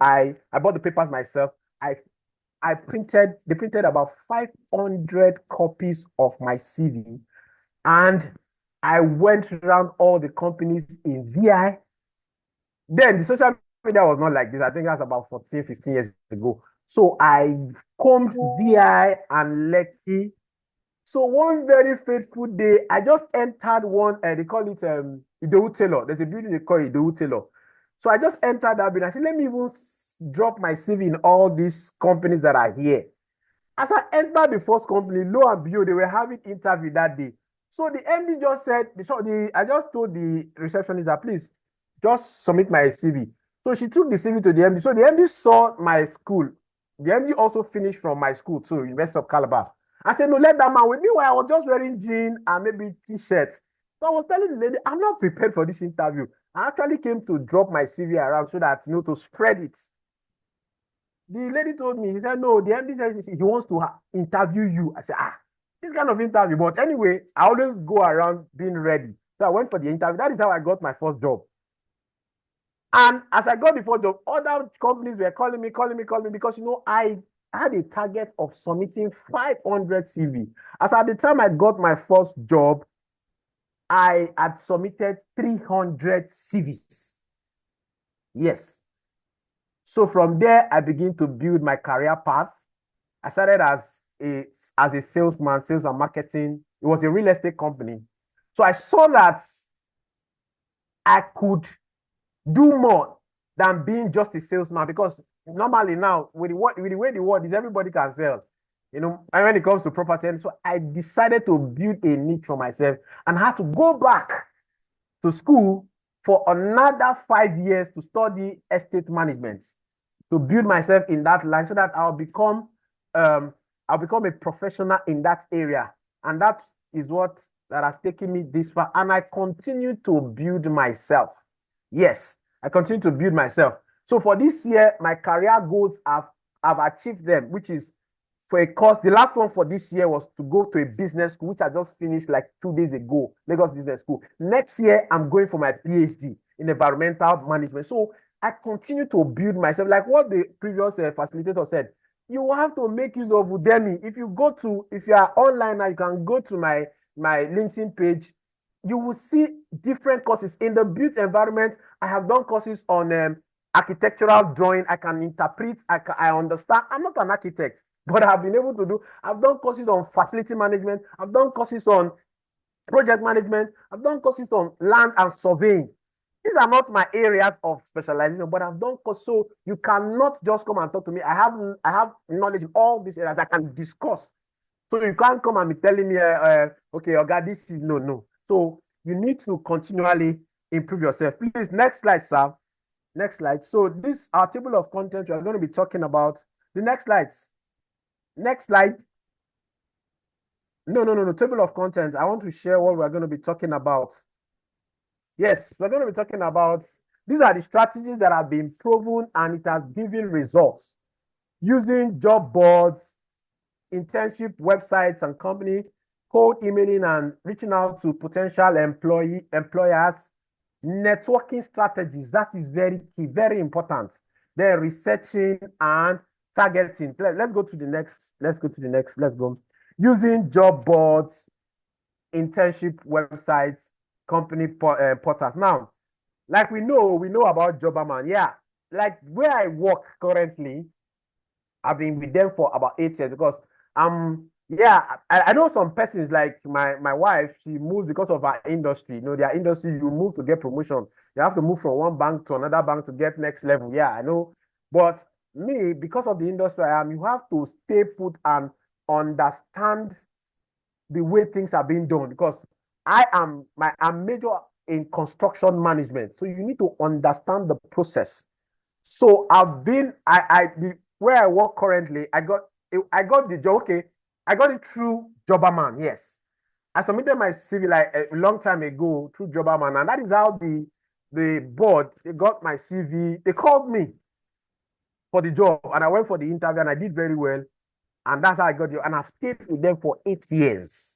I bought the papers myself. They printed about 500 copies of my CV, and I went around all the companies in VI. Then the social media was not like this. I think that's about 14, 15 years ago. So I combed VI and Lekki. So one very fateful day, I just entered one, they call it Idowu Taylor. There's a building they call Idowu Taylor. So I just entered that building. I said, let me even drop my CV in all these companies that are here. As I entered the first company, lo and behold, they were having interview that day. So the MD just said, I just told the receptionist that please just submit my CV. So she took the CV to the MD. So the MD saw my school. The MD also finished from my school too, University of Calabar. I said, no, let that man with me. While I was just wearing jeans and maybe t-shirts. So I was telling the lady, I'm not prepared for this interview. I actually came to drop my CV around so that, to spread it. The lady told me, he said, no, the MD said he wants to interview you. I said, this kind of interview. But anyway, I always go around being ready. So I went for the interview. That is how I got my first job. And as I got the first job, other companies were calling me because, I had a target of submitting 500 CV. As at the time I got my first job, I had submitted 300 CVs. Yes. So from there, I began to build my career path. I started as a salesman, sales and marketing. It was a real estate company. So I saw that I could do more than being just a salesman, because normally now with the way the world is, everybody can sell. And when it comes to property, so I decided to build a niche for myself and had to go back to school for another 5 years to study estate management, to build myself in that line so that I'll become a professional in that area. And that is what that has taken me this far. And I continue to build myself. Yes, I continue to build myself. So for this year, my career goals I've achieved them, which is for a course. The last one for this year was to go to a business school, which I just finished like 2 days ago, Lagos Business School. Next year, I'm going for my PhD in environmental management. So I continue to build myself. Like what the previous facilitator said, you have to make use of Udemy. If you are online now, you can go to my LinkedIn page. You will see different courses in the built environment. I have done courses on architectural drawing. I can interpret. I understand. I'm not an architect, but I've been able to do. I've done courses on facility management. I've done courses on project management. I've done courses on land and surveying. These are not my areas of specialization, but I've done courses. So you cannot just come and talk to me. I have knowledge in all these areas I can discuss. So you can't come and be telling me, okay, oh God, this is no. So you need to continually improve yourself. Please, next slide, sir. Next slide. So this our table of contents. We are going to be talking about the next slides. Next slide. No. Table of contents. I want to share what we're going to be talking about. Yes, we're going to be talking about, these are the strategies that have been proven and it has given results using job boards, internship websites and company, cold emailing and reaching out to potential employers, networking strategies. That is very key, very important. Then researching and targeting. Let's go to the next. Let's go. Using job boards, internship websites, company portals. Now, like we know about Jobberman. Yeah, like where I work currently, I've been with them for about 8 years because I know some persons like my wife, she moves because of her industry. Their industry, you move to get promotion. You have to move from one bank to another bank to get next level. Yeah, I know. But me, because of the industry I am, you have to stay put and understand the way things are being done, because I'm major in construction management. So you need to understand the process. So I've been where I work currently, I got the job. Okay, I got it through Jobberman. Yes, I submitted my CV like a long time ago through Jobberman, and that is how the board, they got my CV. They called me for the job, and I went for the interview, and I did very well, and that's how I got it. And I've stayed with them for 8 years.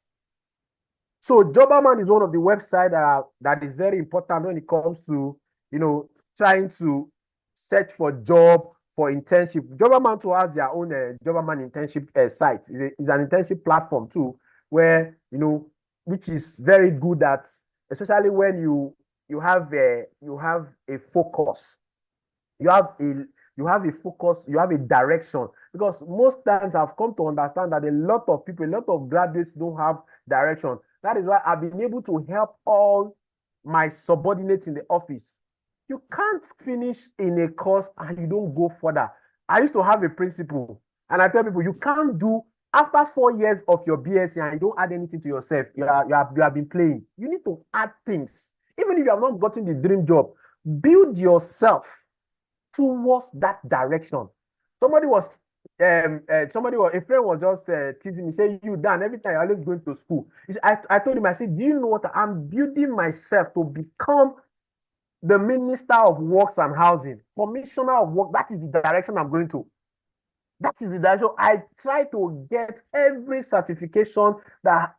So Jobberman is one of the websites that is very important when it comes to trying to search for job, for internship. Government too has their own government internship site. It's an internship platform too, where which is very good at, especially when you have a focus, you have a focus, you have a direction. Because most times I've come to understand that a lot of people, a lot of graduates don't have direction. That is why I've been able to help all my subordinates in the office. You can't finish in a course and you don't go further. I used to have a principle, and I tell people you can't do after 4 years of your BSc and you don't add anything to yourself. You have been playing. You need to add things. Even if you have not gotten the dream job, build yourself towards that direction. Somebody was a friend was just teasing me, saying, "You, Dan, every time you're always going to school." I told him, I said, "Do you know what? I'm building myself to become the Minister of Works and Housing, Commissioner of Work." That is the direction I'm going to. That is the direction. I try to get every certification that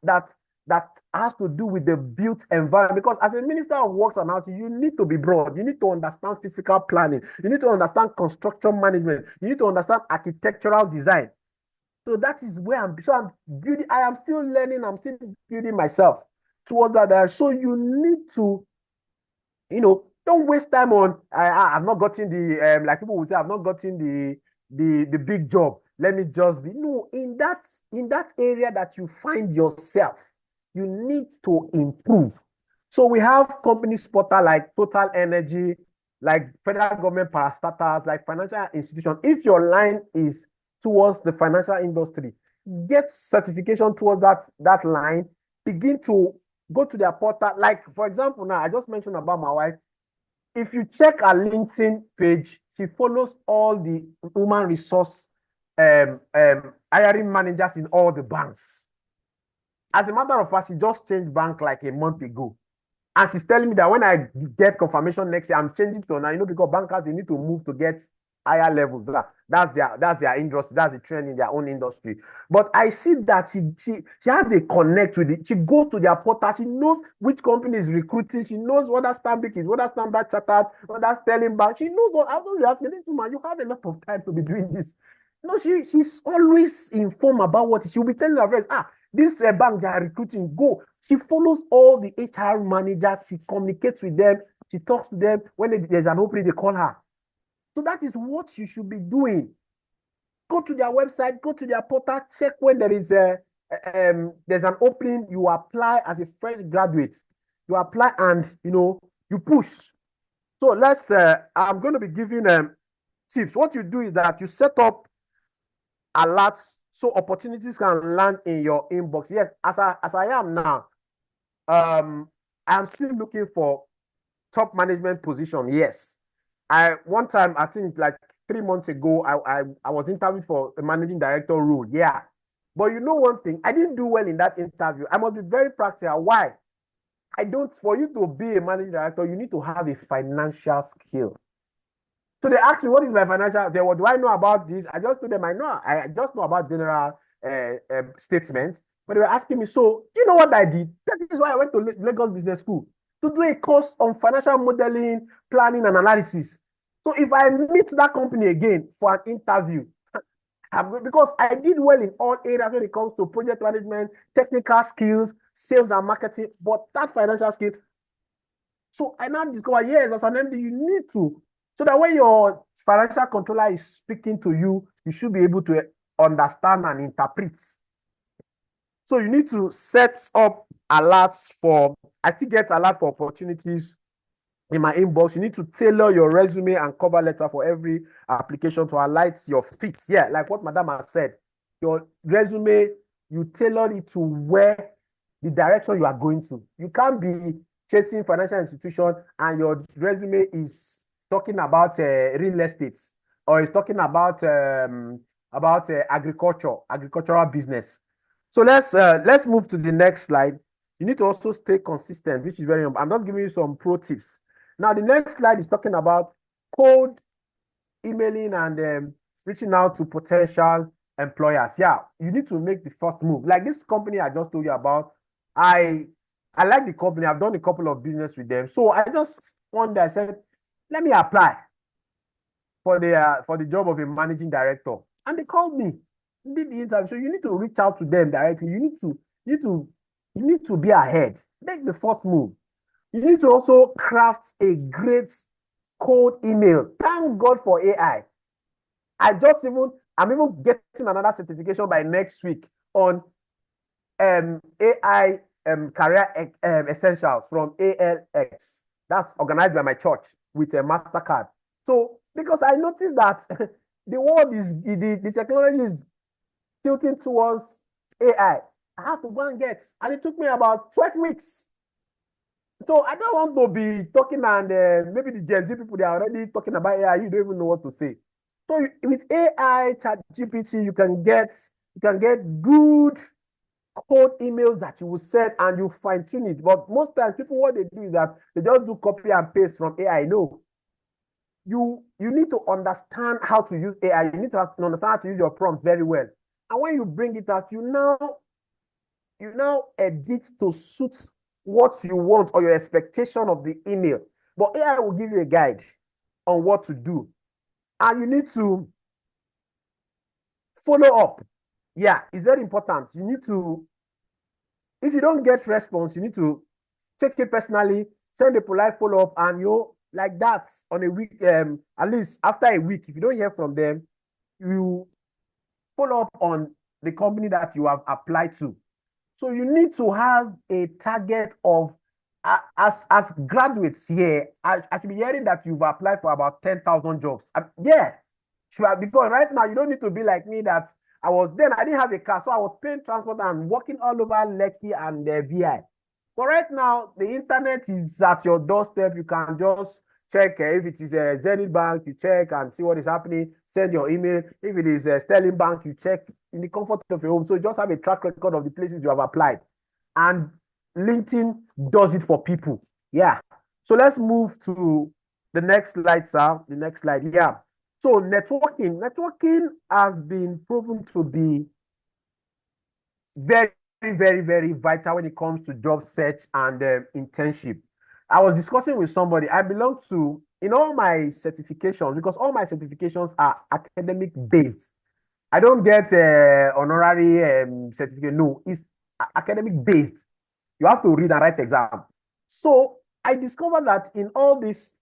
has to do with the built environment. Because as a Minister of Works and Housing, you need to be broad. You need to understand physical planning. You need to understand construction management. You need to understand architectural design. So that is where I'm building. I am still learning. I'm still building myself towards that. So you need to, don't waste time on, I've not gotten the, like people would say, I've not gotten the big job. Let me just be. No, in that area that you find yourself, you need to improve. So we have companies portal like Total Energy, like federal government parastatals, like financial institutions. If your line is towards the financial industry, get certification towards that line. Begin to go to their portal. Like, for example, now I just mentioned about my wife. If you check her LinkedIn page, she follows all the human resource hiring managers in all the banks. As a matter of fact, she just changed bank like a month ago. And she's telling me that when I get confirmation next year, I'm changing to now, because bankers, they need to move to get higher levels. That's their industry. That's the trend in their own industry. But I see that she has a connect with it. She goes to their portal. She knows which company is recruiting. She knows what that Stanbic is, what that Standard Chartered, what that Sterling Bank. She knows what. I was asking this woman, you have a lot of time to be doing this. She's always informed about what she'll be telling her friends. This bank they are recruiting, go. She follows all the HR managers. She communicates with them. She talks to them. When there's an opening, they call her. So that is what you should be doing. Go to their website, go to their portal, check when there's an opening. You apply as a fresh graduate. You apply and you push. So I'm going to be giving tips. What you do is that you set up alerts so opportunities can land in your inbox. Yes, as I am now, I'm still looking for top management position. Yes. One time, I think like 3 months ago, I was interviewed for a managing director role. Yeah. But one thing, I didn't do well in that interview. I must be very practical. Why? For you to be a managing director, you need to have a financial skill. So they asked me, what is my financial? What do I know about this? I just told them, I just know about general statements. But they were asking me, so you know what I did? That is why I went to Lagos Business School to do a course on financial modeling, planning, and analysis. So if I meet that company again for an interview, because I did well in all areas when it comes to project management, technical skills, sales and marketing, but that financial skill. So I now discover, yes, as an MD, you need to. So that when your financial controller is speaking to you, you should be able to understand and interpret. So you need to set up alerts I still get alert for opportunities in my inbox. You need to tailor your resume and cover letter for every application to highlight your fit. Yeah, like what Madam has said. Your resume, you tailor it to where the direction you are going to. You can't be chasing financial institution and your resume is talking about real estate, or is talking about agricultural business. So let's move to the next slide. You need to also stay consistent, which is very important. I'm just giving you some pro tips. Now, the next slide is talking about cold emailing and reaching out to potential employers. Yeah, you need to make the first move. Like this company I just told you about, I like the company. I've done a couple of business with them. So I just one day I said, let me apply. for the job of a managing director, and they called me, did the interview. So you need to reach out to them directly. You need to you need to be ahead. Make the first move. You need to also craft a great cold email. Thank God for AI. I'm even getting another certification by next week on AI career essentials from ALX. That's organized by my church with a MasterCard. So because I noticed that the world is the technology is tilting towards AI. I have to go and get, and it took me about 12 weeks. So I don't want to be talking, and maybe the Gen Z people, they are already talking about AI. You don't even know what to say. So with AI, Chat GPT, you can get good code emails that you will send and you fine tune it. But most times, people what they do is that they just do copy and paste from AI. No, you need to understand how to use AI. You need to understand how to use your prompt very well. And when you bring it out, you now edit to suit what you want or your expectation of the email. But AI will give you a guide on what to do. And you need to follow up. Yeah, it's very important. You need to, if you don't get response, you need to take it personally, send a polite follow-up, and you like that on a week, at least after a week, if you don't hear from them, you follow up on the company that you have applied to. So you need to have a target of, as graduates here, I should be hearing that you've applied for about 10,000 jobs. Yeah, because right now you don't need to be like me that I didn't have a car, so I was paying transport and working all over Lekki and VI. But right now, the internet is at your doorstep. You can just check if it is a Zenith Bank, you check and see what is happening. Send your email. If it is a Sterling Bank, you check in the comfort of your home. So just have a track record of the places you have applied. And LinkedIn does it for people. Yeah. So let's move to the next slide, sir. The next slide. Yeah. So networking has been proven to be very, very, very vital when it comes to job search and internship. I was discussing with somebody. I belong to, in all my certifications, because all my certifications are academic based. I don't get honorary certificate. No, it's academic based. You have to read and write exam. So I discovered that in all this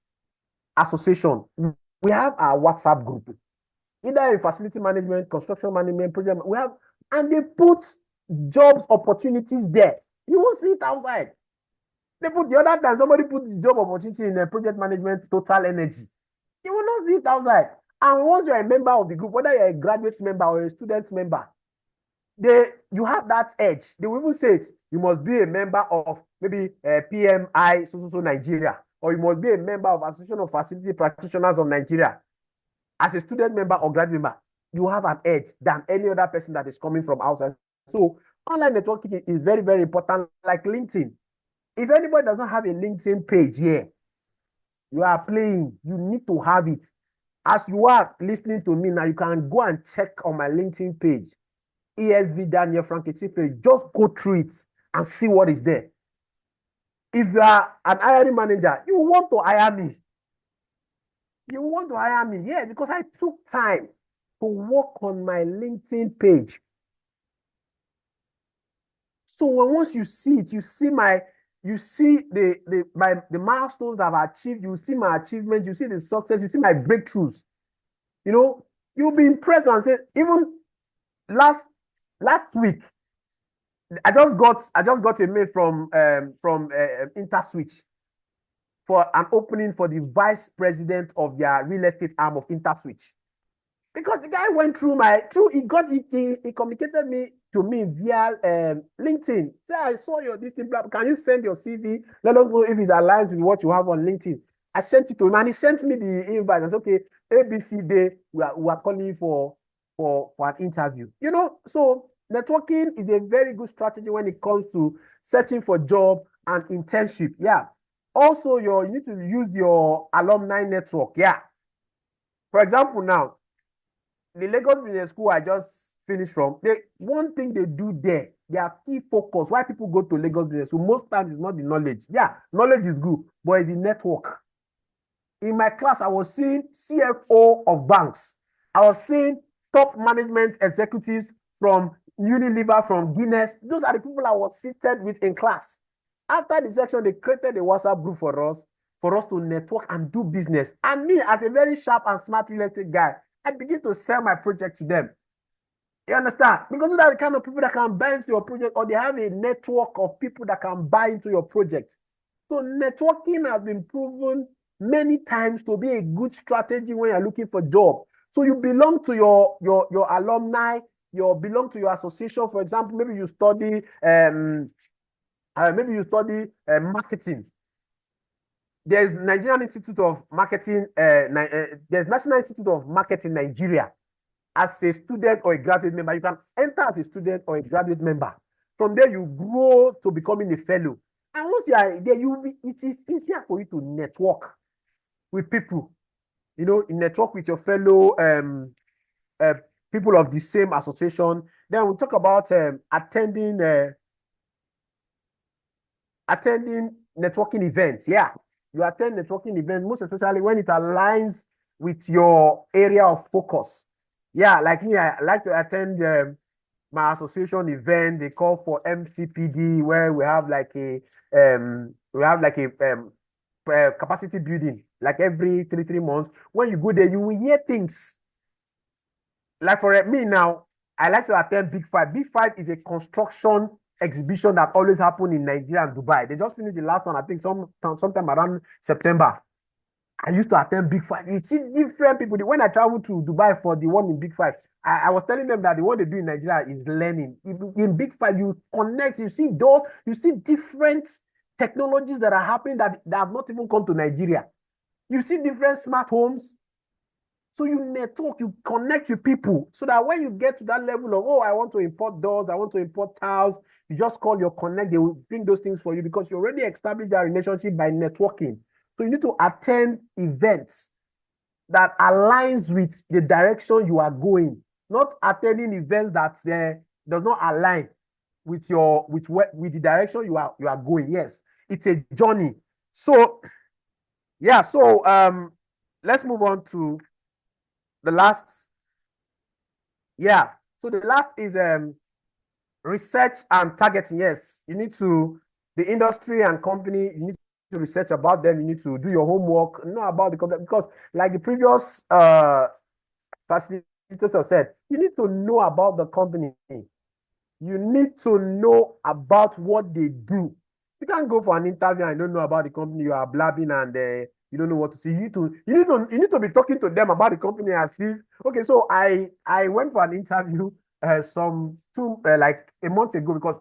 association, we have our WhatsApp group, either in facility management, construction management, project. We have, and they put jobs opportunities there. You won't see it outside. They put the other time somebody put the job opportunity in a project management, Total Energy. You will not see it outside. And once you're a member of the group, whether you're a graduate member or a student member, you have that edge. They will even say it. You must be a member of maybe PMI so Nigeria, or you must be a member of Association of Facility Practitioners of Nigeria. As a student member or graduate member, you have an edge than any other person that is coming from outside. So online networking is very, very important, like LinkedIn. If anybody does not have a LinkedIn page here, you are playing. You need to have it. As you are listening to me now, you can go and check on my LinkedIn page, ESV Daniel Franketife page. Just go through it and see what is there. If you are an hiring manager, you want to hire me. You want to hire me? Yeah, because I took time to work on my LinkedIn page. So once you see it, you see the milestones I've achieved, you see my achievements, you see the success, you see my breakthroughs. You know, you'll be impressed and say, even last week, I just got a mail from InterSwitch for an opening for the vice president of their real estate arm of InterSwitch. Because the guy went through he communicated to me via LinkedIn. Say, I saw your this thing. Can you send your CV? Let us know if it aligns with what you have on LinkedIn. I sent it to him, and he sent me the invite. I said, okay, ABC Day, we are calling you for an interview. You know, so networking is a very good strategy when it comes to searching for job and internship. Yeah. Also, you need to use your alumni network. Yeah. For example, now, the Lagos Business School I just finished from, one thing they do there, their key focus, why people go to Lagos Business School, most times is not the knowledge. Yeah, knowledge is good, but it's the network. In my class, I was seeing CFO of banks. I was seeing top management executives from Unilever, from Guinness. Those are the people I was seated with in class. After the section, they created a WhatsApp group for us to network and do business. And me, as a very sharp and smart real estate guy, I begin to sell my project to them. You understand? Because those are the kind of people that can buy into your project, or they have a network of people that can buy into your project. So networking has been proven many times to be a good strategy when you're looking for a job. So you belong to your alumni, you belong to your association. For example, maybe you study marketing. There's Nigerian Institute of Marketing. There's National Institute of Marketing Nigeria. As a student or a graduate member, you can enter as a student or a graduate member. From there, you grow to becoming a fellow. And once you are there, it is easier for you to network with people. You know, network with your fellow people of the same association. Then we talk about attending networking events. Yeah, you attend networking events, most especially when it aligns with your area of focus. Yeah, like me, I like to attend my association event. They call for MCPD, where we have like a capacity building, like every 3 months. When you go there, you will hear things. Like for me now, I like to attend Big Five. Big Five is a construction exhibition that always happen in Nigeria and Dubai. They just finished the last one, I think, sometime around September. I used to attend Big Five. You see different people. When I traveled to Dubai for the one in Big Five, I was telling them that the one they do in Nigeria is learning. In Big Five, you connect, you see different technologies that are happening that have not even come to Nigeria. You see different smart homes. So you network, you connect with people so that when you get to that level of, oh, I want to import doors, I want to import tiles, you just call your connect, they will bring those things for you because you already established that relationship by networking. So you need to attend events that aligns with the direction you are going, not attending events that does not align with the direction you are going. Yes, it's a journey. So yeah, so let's move on to the last. Yeah, so the last is research and targeting. Yes, you need to, the industry and company, you need to research about them. You need to do your homework, know about the company, because like the previous facilitator said, you need to know about the company. You need to know about what they do. You can't go for an interview and don't know about the company. You are blabbing and you don't know what to say. You need to be talking to them about the company and see. Okay, so I went for an interview like a month ago because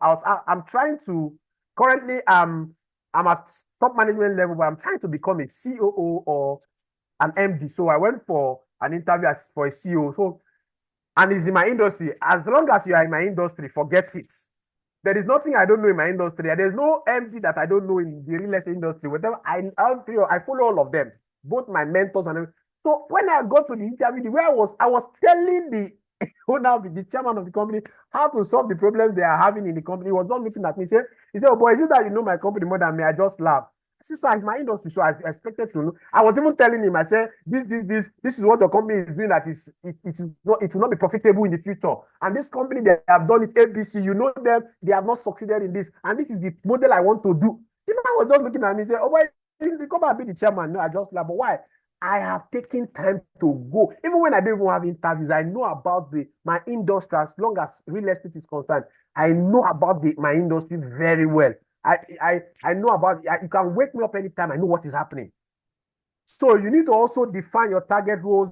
I'm trying to, currently I'm at top management level, but I'm trying to become a COO or an MD. So I went for an interview for a CEO. So, and it's in my industry. As long as you are in my industry, forget it. There is nothing I don't know in my industry. There's no MD that I don't know in the real estate industry. Whatever I follow all of them, both my mentors and everything. So when I got to the interview, the way I was telling the owner, the chairman of the company, how to solve the problems they are having in the company. He was not looking at me. He said, "Oh boy, is it that you know my company more than me?" I just laughed. Since it's my industry, so I expected to know. I was even telling him, I said, this is what the company is doing that it will not be profitable in the future. And this company, they have done it ABC, you know them, they have not succeeded in this. And this is the model I want to do. The man was just looking at me and said, "Oh, why you come and be the chairman?" No, I just laughed. But why? I have taken time to go. Even when I don't even have interviews, I know about my industry as long as real estate is concerned. I know about my industry very well. I know about it. You can wake me up anytime. I know what is happening. So you need to also define your target roles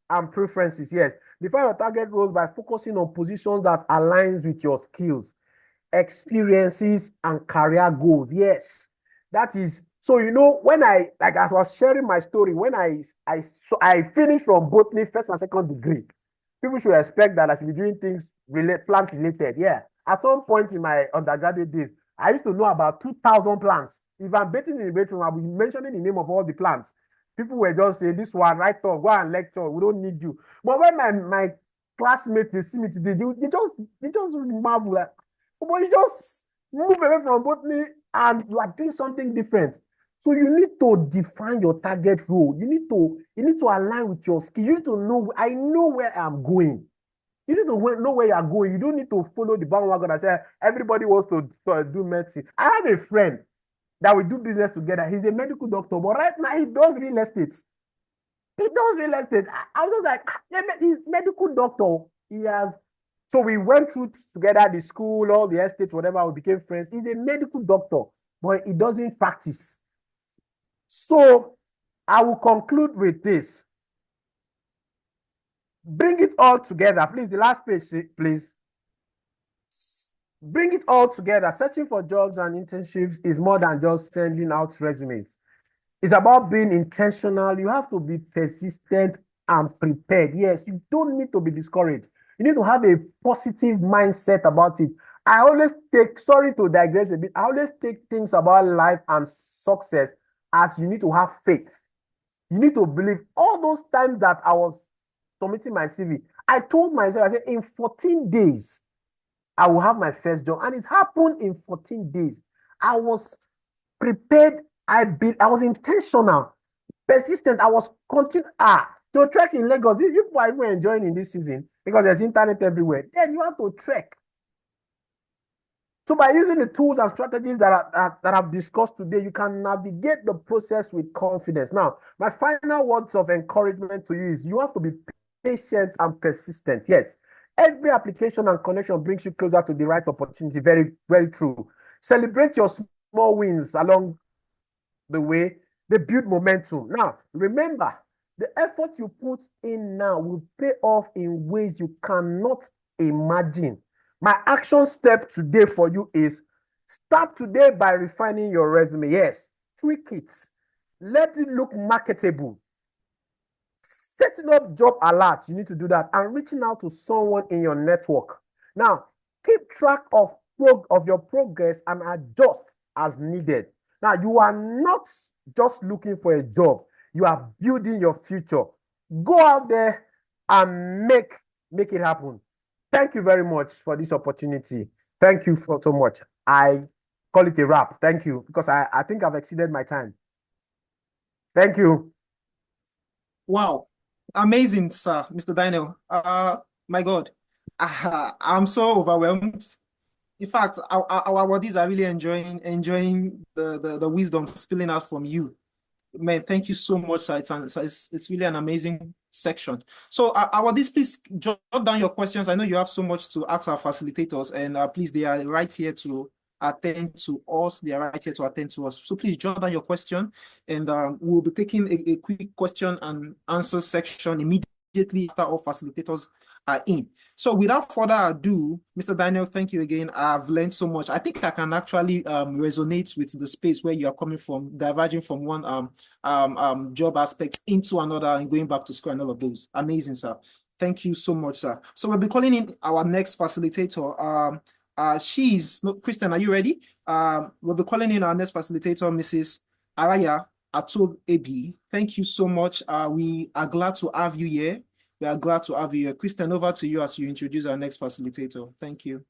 and preferences. Yes, define your target roles by focusing on positions that aligns with your skills, experiences, and career goals. Yes, that is. So you know, when I was sharing my story, when I finished from botany first and second degree, people should expect that I should be doing things plant related. Yeah, at some point in my undergraduate days, I used to know about 2,000 plants. If I'm bathing in the bedroom, I'll be mentioning the name of all the plants. People were just saying, "This one, right off, go and lecture. We don't need you." But when my classmates, they see me today, they just marvel like, "Oh, but you just move away from botany and you are doing something different." So you need to define your target role. You need to align with your skill. You need to know, I know where I'm going. You need to know where you are going. You don't need to follow the bandwagon and say everybody wants to do medicine. I have a friend that we do business together. He's a medical doctor, but right now he does real estate. He does real estate. I was just like, yeah, he's medical doctor. He has. So we went through together the school, all the estate, whatever. We became friends. He's a medical doctor, but he doesn't practice. So I will conclude with this. Bring it all together. Please, the last page, please. Bring it all together. Searching for jobs and internships is more than just sending out resumes. It's about being intentional. You have to be persistent and prepared. Yes, you don't need to be discouraged. You need to have a positive mindset about it. I always take, sorry to digress a bit, I always take things about life and success as you need to have faith. You need to believe. All those times that I was submitting my CV, I told myself, I said, in 14 days, I will have my first job. And it happened in 14 days. I was prepared. I was intentional, persistent. I was continuing. To trek in Lagos, you people are even enjoying in this season because there's internet everywhere. Then you have to trek. So by using the tools and strategies that I've discussed today, you can navigate the process with confidence. Now, my final words of encouragement to you is you have to be patient and persistent. Yes, every application and connection brings you closer to the right opportunity. Very, very true. Celebrate your small wins along the way. They build momentum. Now, remember, the effort you put in now will pay off in ways you cannot imagine. My action step today for you is start today by refining your resume. Yes, tweak it. Let it look marketable. Setting up job alerts, you need to do that, and reaching out to someone in your network. Now, keep track of your progress and adjust as needed. Now, you are not just looking for a job, you are building your future. Go out there and make it happen. Thank you very much for this opportunity. Thank you so much. I call it a wrap. Thank you, because I think I've exceeded my time. Thank you. Wow. Amazing, sir, Mr. Daniel. My God, I'm so overwhelmed. In fact, our bodies are really enjoying the wisdom spilling out from you. Man, thank you so much, sir. It's really an amazing section. So, our this, please jot down your questions. I know you have so much to ask our facilitators, and please, they are right here to attend to us. They are right here to attend to us. So please jot down your question, and we'll be taking a quick question and answer section immediately after all facilitators are in. So without further ado, Mr. Daniel, thank you again. I've learned so much. I think I can actually resonate with the space where you are coming from, diverging from one job aspect into another and going back to school and all of those. Amazing, sir. Thank you so much, sir. So we'll be calling in our next facilitator. Kristen, are you ready? We'll be calling in our next facilitator, Mrs. Araya Atob Ebi. Thank you so much. We are glad to have you here. We are glad to have you here. Kristen, over to you as you introduce our next facilitator. Thank you.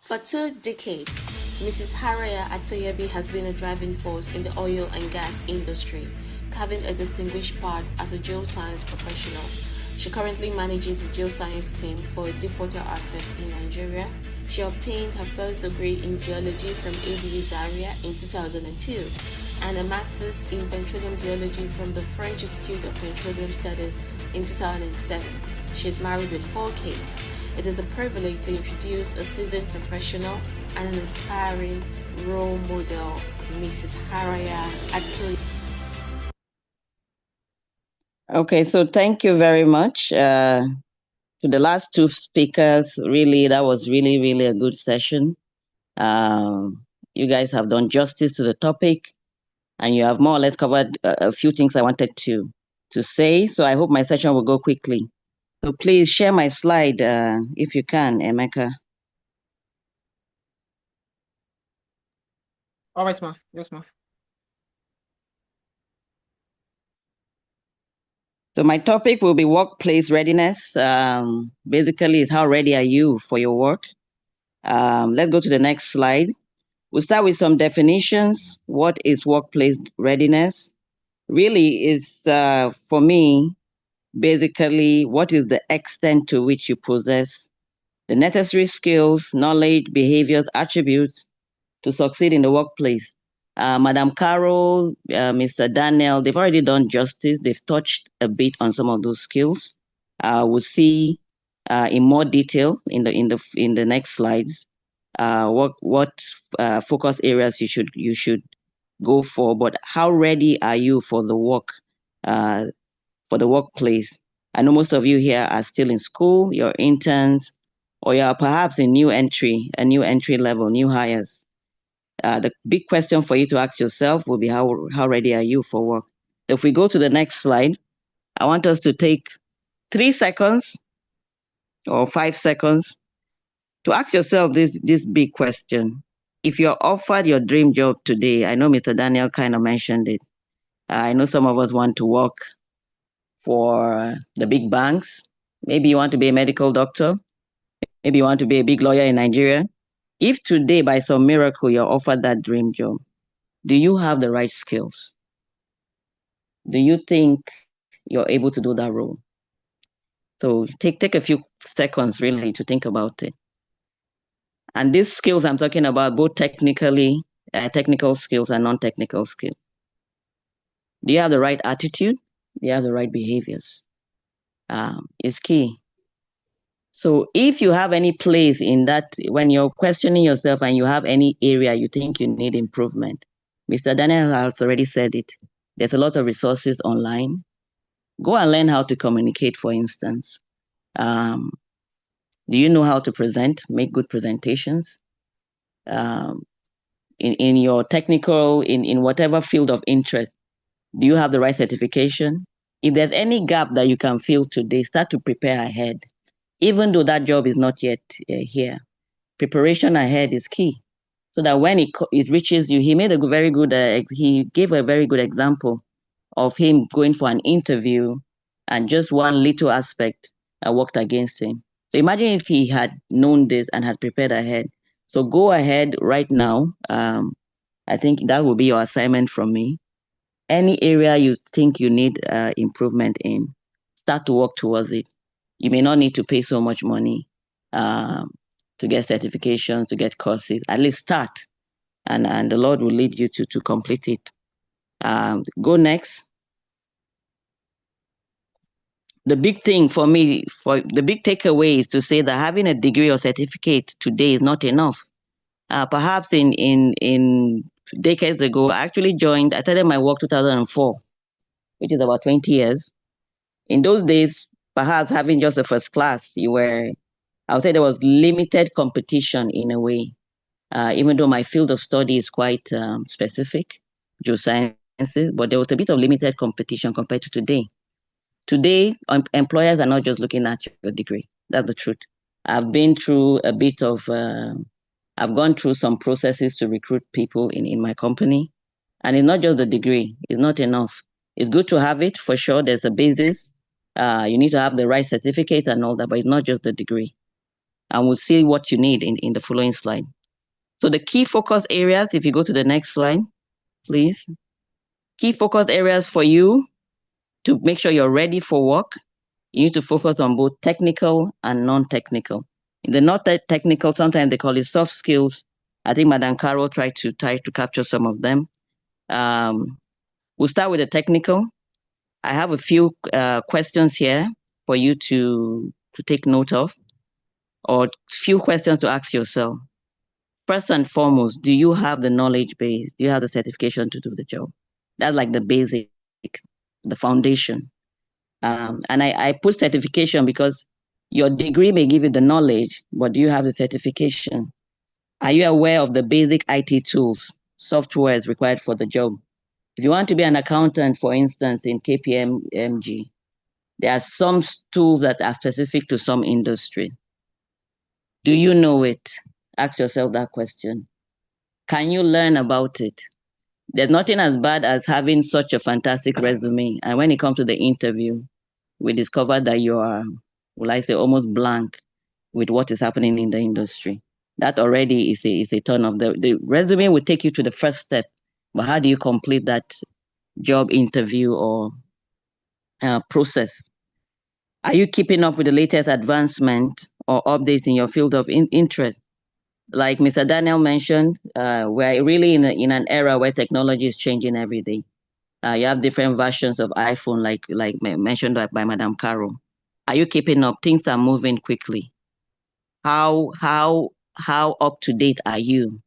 For 2 decades, Mrs. Haraya Atoyebi has been a driving force in the oil and gas industry, carving a distinguished part as a geoscience professional. She currently manages the geoscience team for a deepwater asset in Nigeria. She obtained her first degree in geology from ABU Zaria in 2002 and a master's in petroleum geology from the French Institute of Petroleum Studies in 2007. She is married with 4 kids. It is a privilege to introduce a seasoned professional and an inspiring role model, Mrs. Haraya Atoyebi. Okay, so thank you very much to the last 2 speakers. Really, that was really a good session. You guys have done justice to the topic, and you have more or less covered a few things I wanted to say. So I hope my session will go quickly. So please share my slide if you can, Emeka. All right, ma'am. Yes, ma'am. So my topic will be workplace readiness. Basically, is how ready are you for your work? Let's go to the next slide. We'll start with some definitions. What is workplace readiness? Really is, for me, basically what is the extent to which you possess the necessary skills, knowledge, behaviors, attributes to succeed in the workplace. Madam Carol, Mr. Daniel, they've already done justice. They've touched a bit on some of those skills. We'll see in more detail in the next slides what focus areas you should go for. But how ready are you for the workplace? I know most of you here are still in school, you're interns, or you're perhaps a new entry level, new hires. The big question for you to ask yourself will be how ready are you for work? If we go to the next slide, I want us to take 3 seconds or 5 seconds to ask yourself this big question. If you're offered your dream job today, I know Mr. Daniel kind of mentioned it. I know some of us want to work for the big banks. Maybe you want to be a medical doctor. Maybe you want to be a big lawyer in Nigeria. If today, by some miracle, you're offered that dream job, do you have the right skills? Do you think you're able to do that role? So take a few seconds really to think about it. And these skills I'm talking about, both technical skills and non-technical skills. Do you have the right attitude? Do you have the right behaviors? Is key. So if you have any place in that, when you're questioning yourself and you have any area you think you need improvement, Mr. Daniel has already said it. There's a lot of resources online. Go and learn how to communicate, for instance. Do you know how to present, make good presentations? In your technical, in whatever field of interest, do you have the right certification? If there's any gap that you can fill today, start to prepare ahead. Even though that job is not yet here, preparation ahead is key. So that when it reaches you, he gave a very good example of him going for an interview and just one little aspect worked against him. So imagine if he had known this and had prepared ahead. So go ahead right now. I think that will be your assignment from me. Any area you think you need improvement in, start to work towards it. You may not need to pay so much money to get certifications, to get courses. At least start, and the Lord will lead you to complete it. Go next. The big thing for me, the big takeaway is to say that having a degree or certificate today is not enough. Perhaps in decades ago, I started my work 2004, which is about 20 years. In those days, perhaps having just a first class, I would say there was limited competition in a way, even though my field of study is quite specific, geosciences, but there was a bit of limited competition compared to today. Today, employers are not just looking at your degree. That's the truth. I've been through I've gone through some processes to recruit people in my company. And it's not just the degree. It's not enough. It's good to have it, for sure. There's a basis. You need to have the right certificate and all that, but it's not just the degree. And we'll see what you need in the following slide. So the key focus areas, if you go to the next slide, please. Key focus areas for you to make sure you're ready for work. You need to focus on both technical and non-technical. In the not technical, sometimes they call it soft skills. I think Madam Carol tried to capture some of them. We'll start with the technical. I have a few questions here for you to take note of, or few questions to ask yourself. First and foremost, do you have the knowledge base? Do you have the certification to do the job? That's like the basic, the foundation. And I put certification because your degree may give you the knowledge, but do you have the certification? Are you aware of the basic IT tools, softwares required for the job? If you want to be an accountant, for instance, in KPMG, there are some tools that are specific to some industry. Do you know it? Ask yourself that question. Can you learn about it? There's nothing as bad as having such a fantastic resume, and when it comes to the interview, we discover that you are, will I say, almost blank with what is happening in the industry. That already is a turn off. The resume will take you to the first step, but how do you complete that job interview or process? Are you keeping up with the latest advancement or updates in your field of interest? Like Mr. Daniel mentioned, we're really in an era where technology is changing every day. You have different versions of iPhone, like mentioned by Madam Carol. Are you keeping up? Things are moving quickly. How up to date are you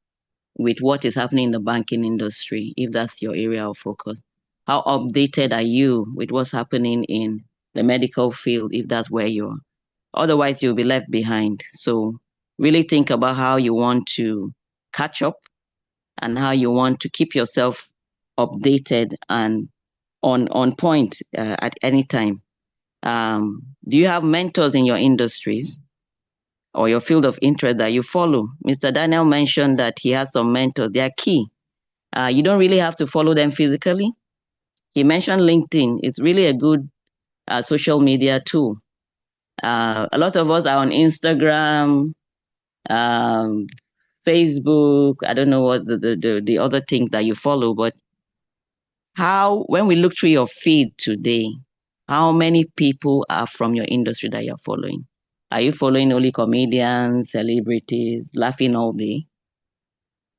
with what is happening in the banking industry, if that's your area of focus? How updated are you with what's happening in the medical field, if that's where you're? Otherwise, you'll be left behind. So really think about how you want to catch up and how you want to keep yourself updated and on point at any time. Do you have mentors in your industries or your field of interest that you follow? Mr. Daniel mentioned that he has some mentors. They are key. You don't really have to follow them physically. He mentioned LinkedIn. It's really a good social media tool. A lot of us are on Instagram, um, Facebook. I don't know what the other things that you follow, but when we look through your feed today, how many people are from your industry that you're following? Are you following only comedians, celebrities, laughing all day?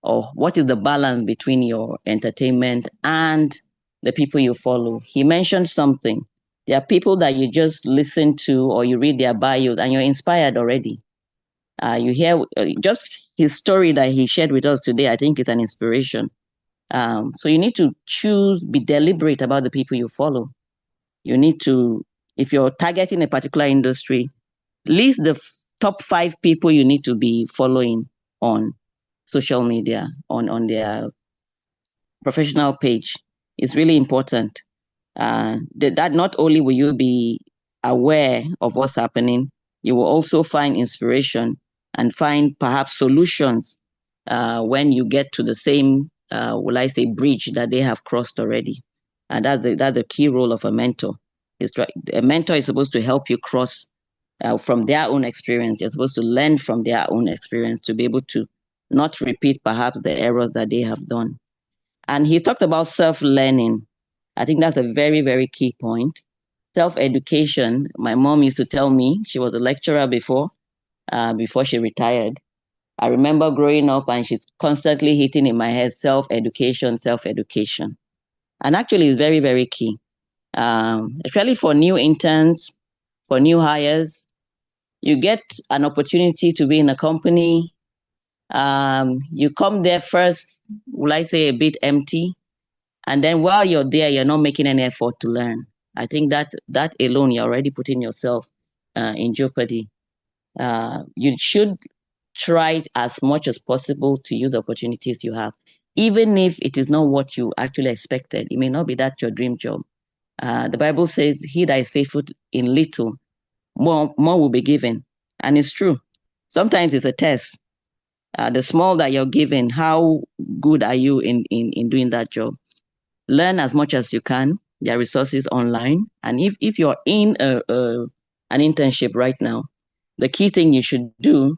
Or what is the balance between your entertainment and the people you follow? He mentioned something. There are people that you just listen to or you read their bios and you're inspired already. You hear just his story that he shared with us today, I think it's an inspiration. So you need to be deliberate about the people you follow. You need to, if you're targeting a particular industry, list the top 5 people you need to be following on social media, on their professional page. It's really important. That not only will you be aware of what's happening, you will also find inspiration and find perhaps solutions when you get to the same, will I say, bridge that they have crossed already. And that's the key role of a mentor. A mentor is supposed to help you cross from their own experience. You're supposed to learn from their own experience to be able to not repeat perhaps the errors that they have done. And he talked about self-learning. I think that's a very, very key point. Self-education. My mom used to tell me, she was a lecturer before she retired. I remember growing up and she's constantly hitting in my head, self-education, self-education. And actually it's very, very key. Especially for new interns, for new hires, you get an opportunity to be in a company. You come there first, will I say, a bit empty. And then while you're there, you're not making any effort to learn. I think that alone, you're already putting yourself in jeopardy. You should try as much as possible to use the opportunities you have, even if it is not what you actually expected. It may not be that your dream job. The Bible says, he that is faithful in little, more will be given. And it's true. Sometimes it's a test. The small that you're given, how good are you in doing that job? Learn as much as you can. There are resources online. And if you're in an internship right now, the key thing you should do,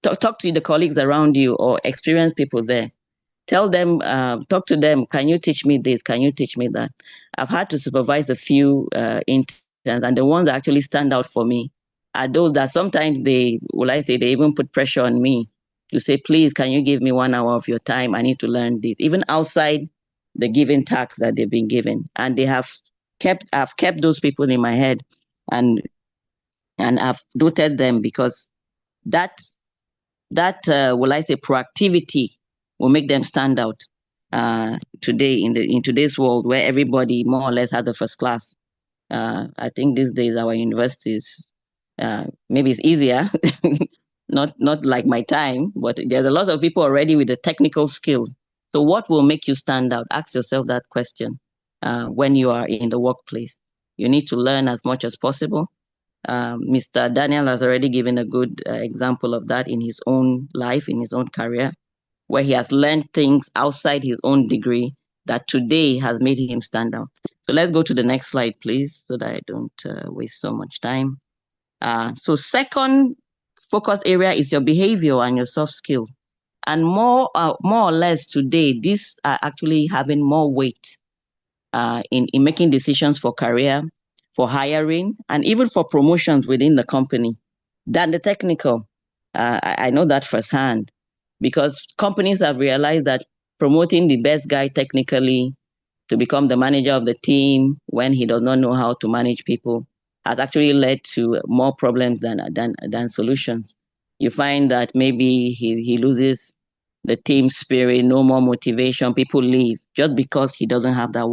talk to the colleagues around you or experienced people there. Tell them, talk to them, can you teach me this? Can you teach me that? I've had to supervise a few interns, and the ones that actually stand out for me are those that sometimes they even put pressure on me to say, please, can you give me 1 hour of your time? I need to learn this, even outside the given tasks that they've been given. And I've kept those people in my head and I've noted them because that proactivity will make them stand out today in today's world where everybody more or less has a first class. I think these days our universities, maybe it's easier, not like my time, but there's a lot of people already with the technical skills. So what will make you stand out? Ask yourself that question when you are in the workplace. You need to learn as much as possible. Mr. Daniel has already given a good example of that in his own life, in his own career, where he has learned things outside his own degree that today has made him stand out. So let's go to the next slide, please, so that I don't waste so much time. So second focus area is your behavior and your soft skill. And more or less today, these are actually having more weight in making decisions for career, for hiring, and even for promotions within the company than the technical. I know that firsthand because companies have realized that promoting the best guy technically to become the manager of the team when he does not know how to manage people has actually led to more problems than solutions. You find that maybe he loses the team spirit, no more motivation, people leave just because he doesn't have that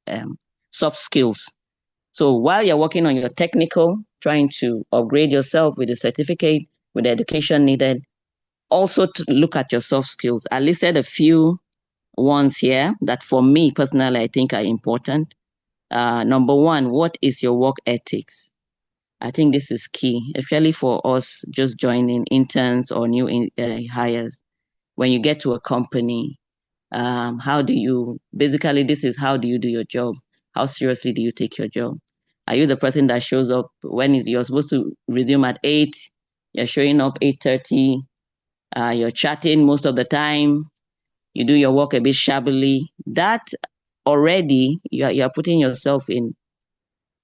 um, soft skills. So while you're working on your technical, trying to upgrade yourself with the certificate, with the education needed, also to look at your soft skills. I listed a few ones here that for me personally, I think are important. Number one, what is your work ethics? I think this is key, especially for us just joining interns or new hires. When you get to a company, how do you, basically this is how do you do your job? How seriously do you take your job? Are you the person that shows up when you're supposed to resume at 8, you're showing up 8:30, you're chatting most of the time, you do your work a bit shabbily? That already you're putting yourself in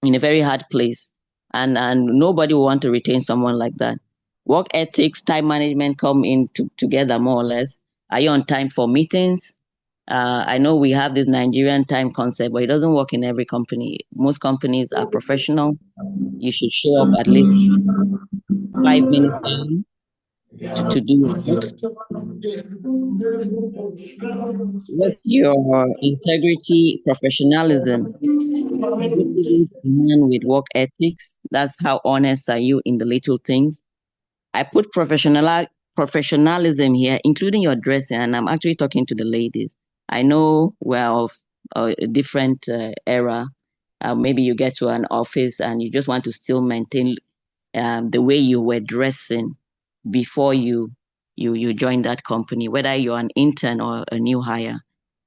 a very hard place, and nobody will want to retain someone like that. Work ethics, time management come in together more or less. Are you on time for meetings? I know we have this Nigerian time concept, but it doesn't work in every company. Most companies are professional. You should show up at least 5 minutes early to do your work. What's your integrity, professionalism? Everything is done with work ethics. That's how honest are you in the little things. I put professionalism here, including your dressing, and I'm actually talking to the ladies. I know we're of a different era. Maybe you get to an office and you just want to still maintain the way you were dressing before you joined that company, whether you're an intern or a new hire.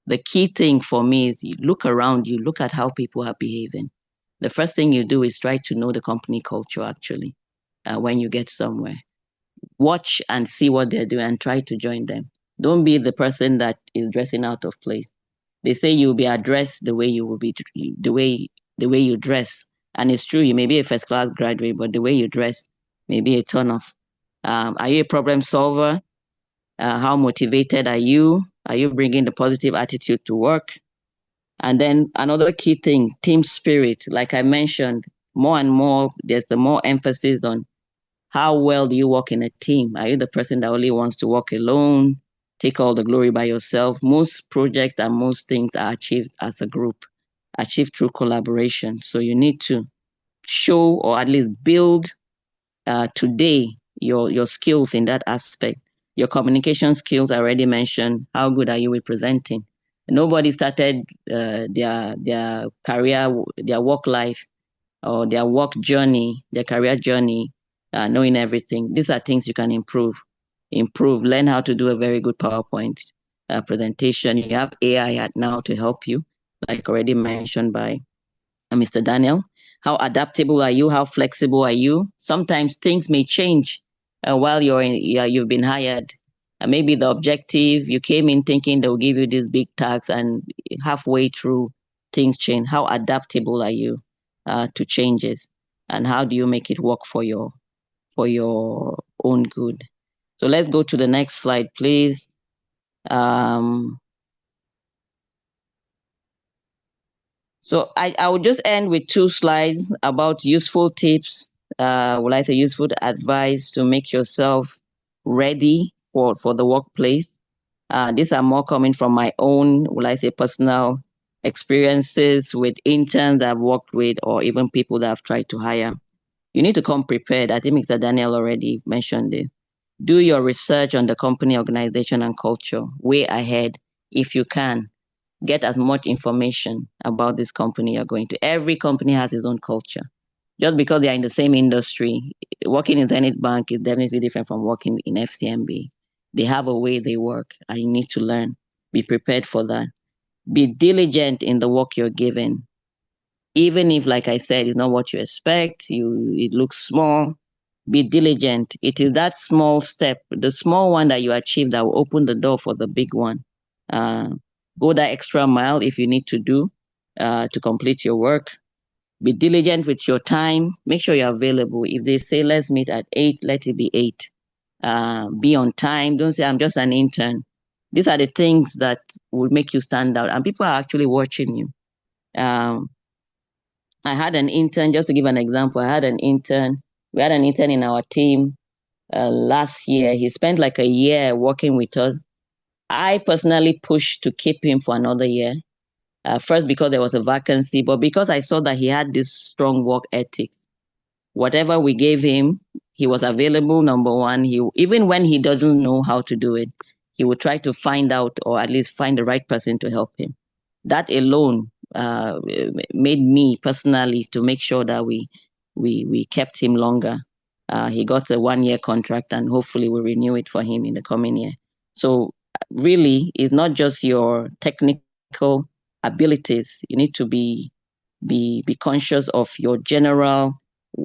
The key thing for me is you look around, you look at how people are behaving. The first thing you do is try to know the company culture actually when you get somewhere. Watch and see what they're doing and try to join them. Don't be the person that is dressing out of place. They say you'll be addressed the way you will be, the way you dress. And it's true, you may be a first class graduate, but the way you dress may be a turn off. Are you a problem solver? How motivated are you? Are you bringing the positive attitude to work? And then another key thing, team spirit. Like I mentioned, more and more, there's a more emphasis on how well do you work in a team? Are you the person that only wants to work alone, take all the glory by yourself? Most projects and most things are achieved as a group, achieved through collaboration. So you need to show or at least build today your skills in that aspect. Your communication skills I already mentioned. How good are you with presenting? Nobody started their career, their work life, or their work journey, their career journey, knowing everything. These are things you can improve. Learn how to do a very good PowerPoint presentation. You have AI now to help you, like already mentioned by Mr. Daniel. How adaptable are you? How flexible are you? Sometimes things may change while you've been hired. Maybe the objective, you came in thinking they'll give you this big task, and halfway through, things change. How adaptable are you to changes? And how do you make it work for your own good? So let's go to the next slide, please. So I will just end with 2 slides about useful tips, would I say useful advice to make yourself ready for the workplace. These are more coming from my own, would I say, personal experiences with interns I've worked with or even people that I've tried to hire. You need to come prepared. I think Mr. Daniel already mentioned it. Do your research on the company, organization, and culture way ahead if you can. Get as much information about this company you're going to. Every company has its own culture. Just because they're in the same industry, working in Zenith Bank is definitely different from working in FCMB. They have a way they work, and you need to learn. Be prepared for that. Be diligent in the work you're given. Even if, like I said, it's not what you expect, it looks small, be diligent. It is that small step, the small one that you achieve, that will open the door for the big one. Go that extra mile if you need to do to complete your work. Be diligent with your time. Make sure you're available. If they say let's meet at 8, let it be 8. Be on time. Don't say I'm just an intern. These are the things that will make you stand out, and people are actually watching you. I had an intern, just to give an example. We had an intern in our team last year. He spent like a year working with us. I personally pushed to keep him for another year. First, because there was a vacancy, but because I saw that he had this strong work ethics. Whatever we gave him, he was available. Number one, even when he doesn't know how to do it, he would try to find out, or at least find the right person to help him. That alone made me personally to make sure that we kept him longer. He got a 1-year contract, and hopefully we'll renew it for him in the coming year. So really, it's not just your technical abilities. You need to be conscious of your general,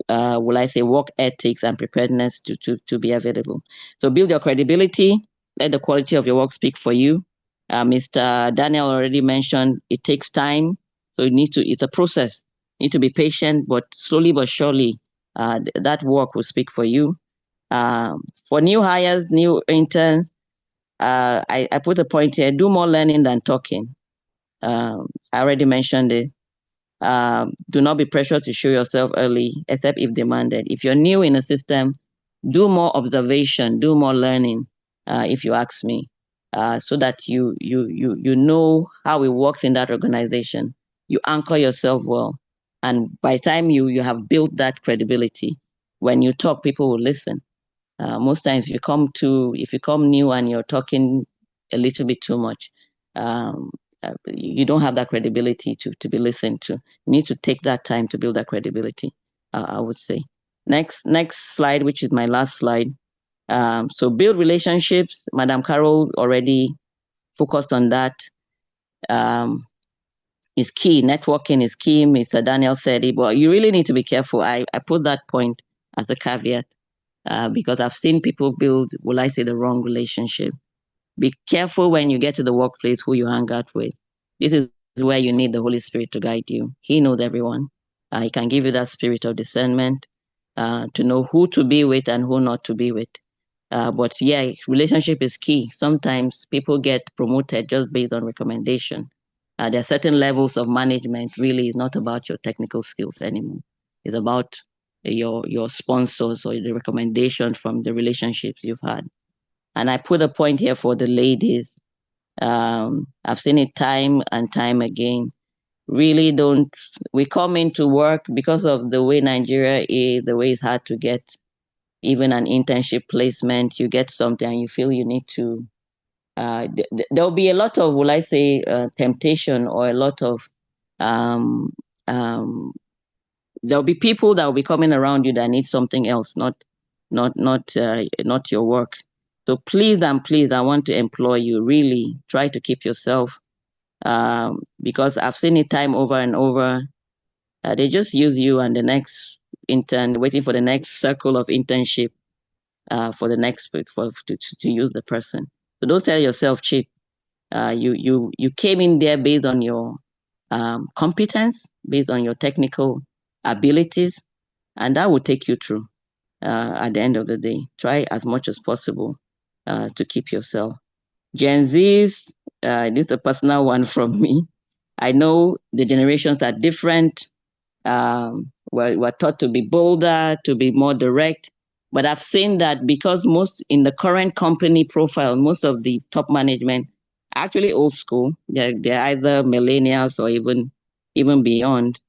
will I say, work ethics and preparedness to be available. So build your credibility. Let the quality of your work speak for you. Mr. Daniel already mentioned it takes time. So it's a process. You need to be patient, but slowly but surely, that work will speak for you. For new hires, new interns, I put a point here: do more learning than talking. I already mentioned it. Do not be pressured to show yourself early, except if demanded. If you're new in a system, do more observation, do more learning, if you ask me, so that you know how it works in that organization. You anchor yourself well, and by the time you have built that credibility, when you talk, people will listen. Most times, if you come new and you're talking a little bit too much, you don't have that credibility to be listened to. You need to take that time to build that credibility, I would say. Next slide, which is my last slide. So build relationships. Madam Carol already focused on that. Is key. Networking is key. Mr. Daniel said it, but you really need to be careful. I put that point as a caveat because I've seen people build, will I say, the wrong relationship. Be careful when you get to the workplace who you hang out with. This is where you need the Holy Spirit to guide you. He knows everyone. He can give you that spirit of discernment to know who to be with and who not to be with. But yeah, relationship is key. Sometimes people get promoted just based on recommendation. There are certain levels of management. Really, it's not about your technical skills anymore. It's about your sponsors or the recommendations from the relationships you've had. And I put a point here for the ladies. I've seen it time and time again. Really we come into work because of the way Nigeria is, the way it's hard to get even an internship placement. You get something and you feel you need to, there'll be a lot of, will I say, temptation, or a lot of, there'll be people that will be coming around you that need something else, not your work. So please and please, I want to implore you, really try to keep yourself, because I've seen it time over and over. They just use you and the next intern, waiting for the next circle of internship, for the next to use the person. So don't sell yourself cheap. You came in there based on your competence, based on your technical abilities, and that will take you through. At the end of the day, try as much as possible to keep yourself. Gen Zs, this is a personal one from me. I know the generations are different. We're taught to be bolder, to be more direct. But I've seen that because in the current company profile, most of the top management are actually old school. They're either millennials or even beyond.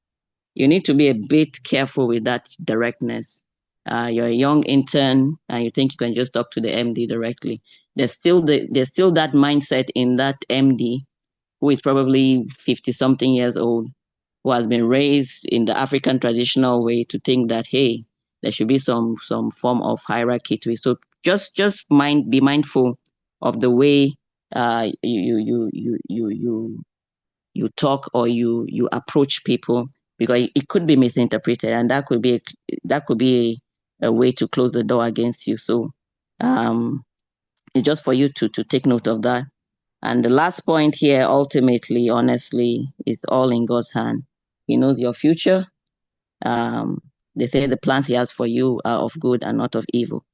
You need to be a bit careful with that directness. You're a young intern and you think you can just talk to the MD directly. There's still that mindset in that MD who is probably 50-something years old, who has been raised in the African traditional way to think that, hey, there should be some form of hierarchy to it. So just be mindful of the way you talk or you approach people. because it could be misinterpreted, and that could be a way to close the door against you. So it's just for you to take note of that. And the last point here, ultimately, honestly, is all in God's hand. He knows your future. They say the plans he has for you are of good and not of evil.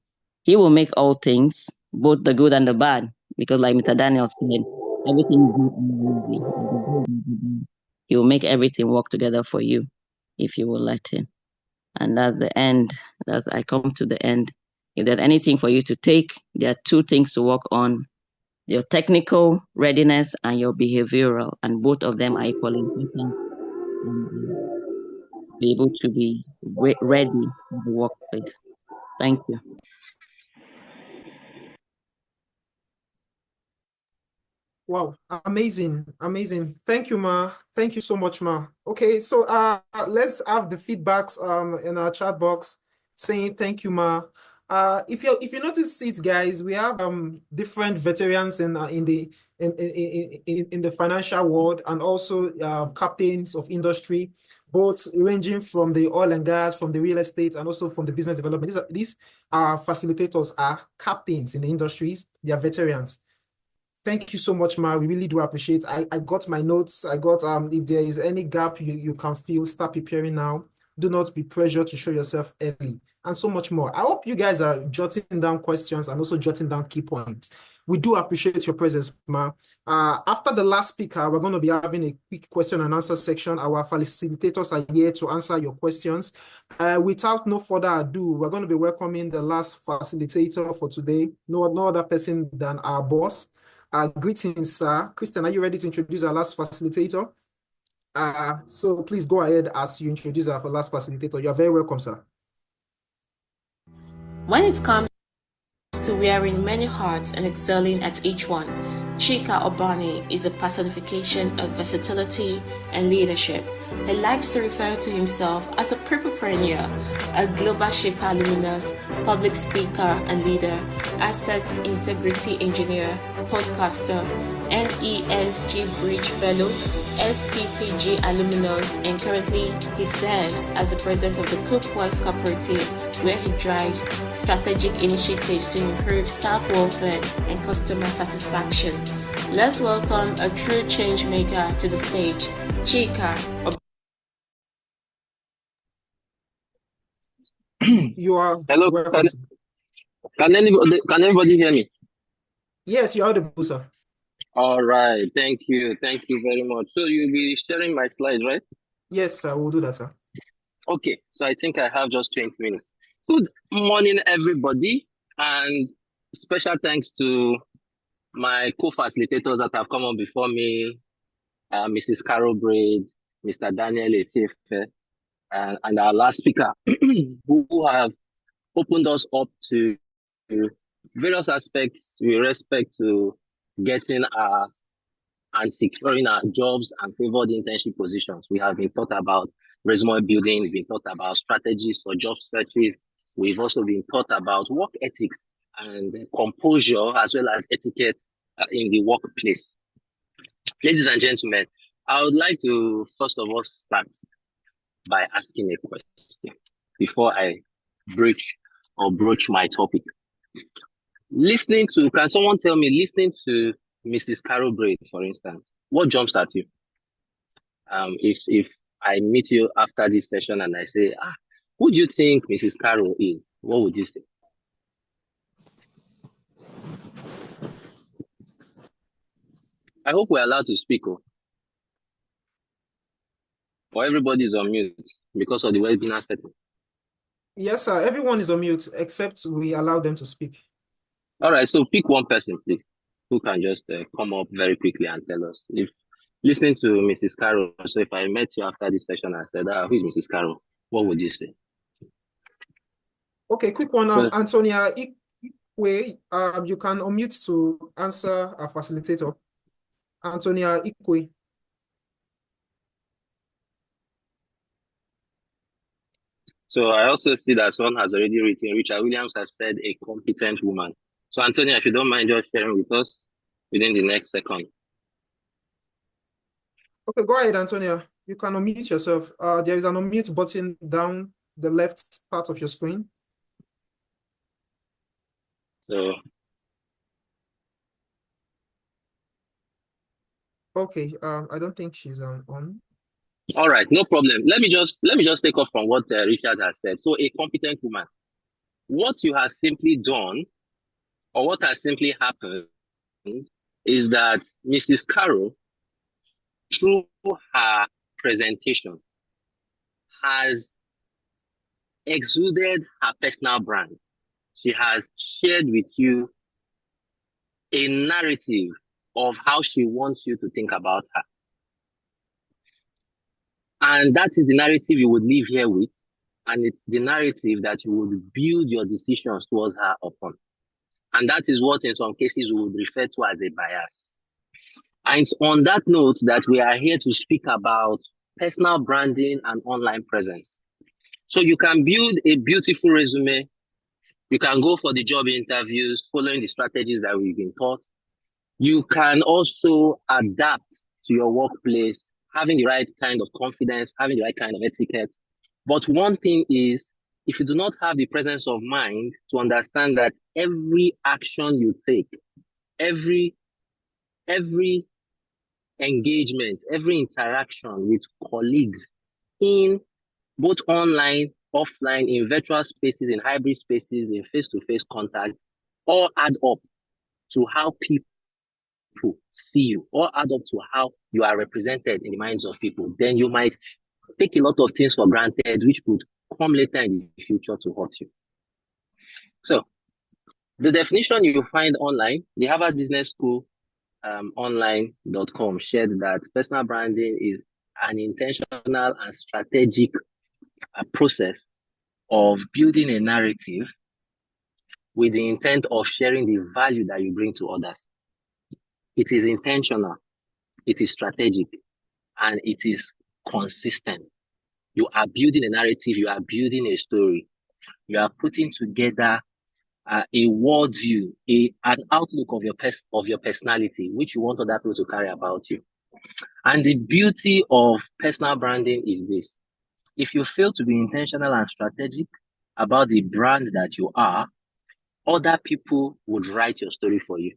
He will make all things, both the good and the bad, because like Mr. Daniel said, everything is good and worthy. He will make everything work together for you if you will let him. And that's the end. I come to the end. If there's anything for you to take, there are two things to work on: your technical readiness and your behavioral, and both of them are equally important. Be able to be ready for the workplace. Thank you. Wow, amazing, amazing. Thank you, Ma. Thank you so much, Ma. Okay, so let's have the feedbacks in our chat box saying thank you, Ma. If you notice it, guys, we have different veterans in the financial world, and also captains of industry, both ranging from the oil and gas, from the real estate, and also from the business development. These facilitators are captains in the industries. They are veterans. Thank you so much, Ma. We really do appreciate. I got my notes. I got if there is any gap you can feel, start preparing now. Do not be pressured to show yourself early, and so much more. I hope you guys are jotting down questions and also jotting down key points. We do appreciate your presence, Ma. After the last speaker, we're going to be having a quick question and answer section. Our facilitators are here to answer your questions. Without no further ado, we're going to be welcoming the last facilitator for today. No other person than our boss. Greetings, sir. Christian, are you ready to introduce our last facilitator? So please go ahead as you introduce our last facilitator. You're very welcome, sir. When it comes to wearing many hats and excelling at each one, Chika Obani is a personification of versatility and leadership. He likes to refer to himself as a prepreneur, a global shaper alumnus, public speaker and leader, asset integrity engineer, podcaster, NESG Bridge Fellow, SPPG alumnus, and currently he serves as the president of the Coopworks Cooperative, where he drives strategic initiatives to improve staff welfare and customer satisfaction. Let's welcome a true change maker to the stage, Chika. You are Hello. welcome. Can anybody hear me? Yes, you're audible, sir. All right. Thank you. Thank you very much. So you'll be sharing my slides, right? Yes, sir. We'll do that, sir. Okay. So I think I have just 20 minutes. Good morning, everybody. And special thanks to my co-facilitators that have come on before me, Mrs. Carol Braid, Mr. Daniel Etiefe, and our last speaker, who have opened us up to various aspects with respect to getting and securing our jobs and favored internship positions. We have been taught about resume building, we've been taught about strategies for job searches. We've also been taught about work ethics and composure as well as etiquette in the workplace. Ladies and gentlemen, I would like to first of all start by asking a question before I broach my topic. Can someone tell me, listening to Mrs. Carol Braid, for instance, what jumps at you? If I meet you after this session and I say, who do you think Mrs. Carol is? What would you say? I hope we're allowed to speak, or everybody's on mute because of the webinar setting. Yes, sir. Everyone is on mute except we allow them to speak. All right, so pick one person, please, who can just come up very quickly and tell us. If listening to Mrs. Carol, so if I met you after this session and said, who is Mrs. Carol, what would you say? Okay, quick one. Antonia Ikwe, you can unmute to answer our facilitator. Antonia Ikwe. So I also see that someone has already written, Richard Williams has said a competent woman. So Antonia, if you don't mind just sharing with us within the next second. Okay, go ahead, Antonia. You can unmute yourself. There is an unmute button down the left part of your screen. So Okay, I don't think she's on. all right, no problem. Let me just take off from what Richard has said. So a competent woman, what you have simply done, or what has simply happened, is that Mrs. Carroll, through her presentation, has exuded her personal brand. She has shared with you a narrative of how she wants you to think about her. And that is the narrative you would live here with. And it's the narrative that you would build your decisions towards her upon. And that is what in some cases we would refer to as a bias. And it's on that note that we are here to speak about personal branding and online presence. So you can build a beautiful resume. You can go for the job interviews, following the strategies that we've been taught. You can also adapt to your workplace, having the right kind of confidence, having the right kind of etiquette. But one thing is, if you do not have the presence of mind to understand that every action you take, every engagement, every interaction with colleagues in both online, offline, in virtual spaces, in hybrid spaces, in face-to-face contact, all add up to how people see you, all add up to how you are represented in the minds of people. Then you might take a lot of things for granted, which could come later in the future to hurt you. So the definition you find online, the Harvard Business School online.com shared that personal branding is an intentional and strategic process of building a narrative with the intent of sharing the value that you bring to others. It is intentional, it is strategic, and it is consistent. You are building a narrative, you are building a story, you are putting together a worldview, an outlook of your personality, which you want other people to carry about you. And the beauty of personal branding is this: if you fail to be intentional and strategic about the brand that you are, other people would write your story for you.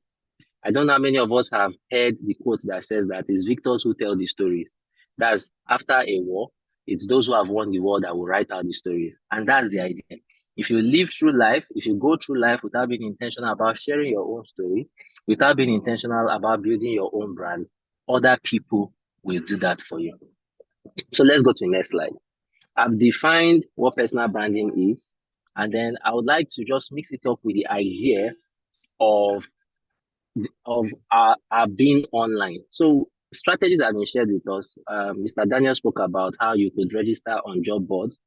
I don't know how many of us have heard the quote that says that it's victors who tell the stories. That's after a war, it's those who have won the war that will write out the stories. And that's the idea. If you live through life, if you go through life without being intentional about sharing your own story, without being intentional about building your own brand, other people will do that for you. So let's go to the next slide. I've defined what personal branding is, and then I would like to just mix it up with the idea of our being online. So strategies have been shared with us. Mr. Daniel spoke about how you could register on job boards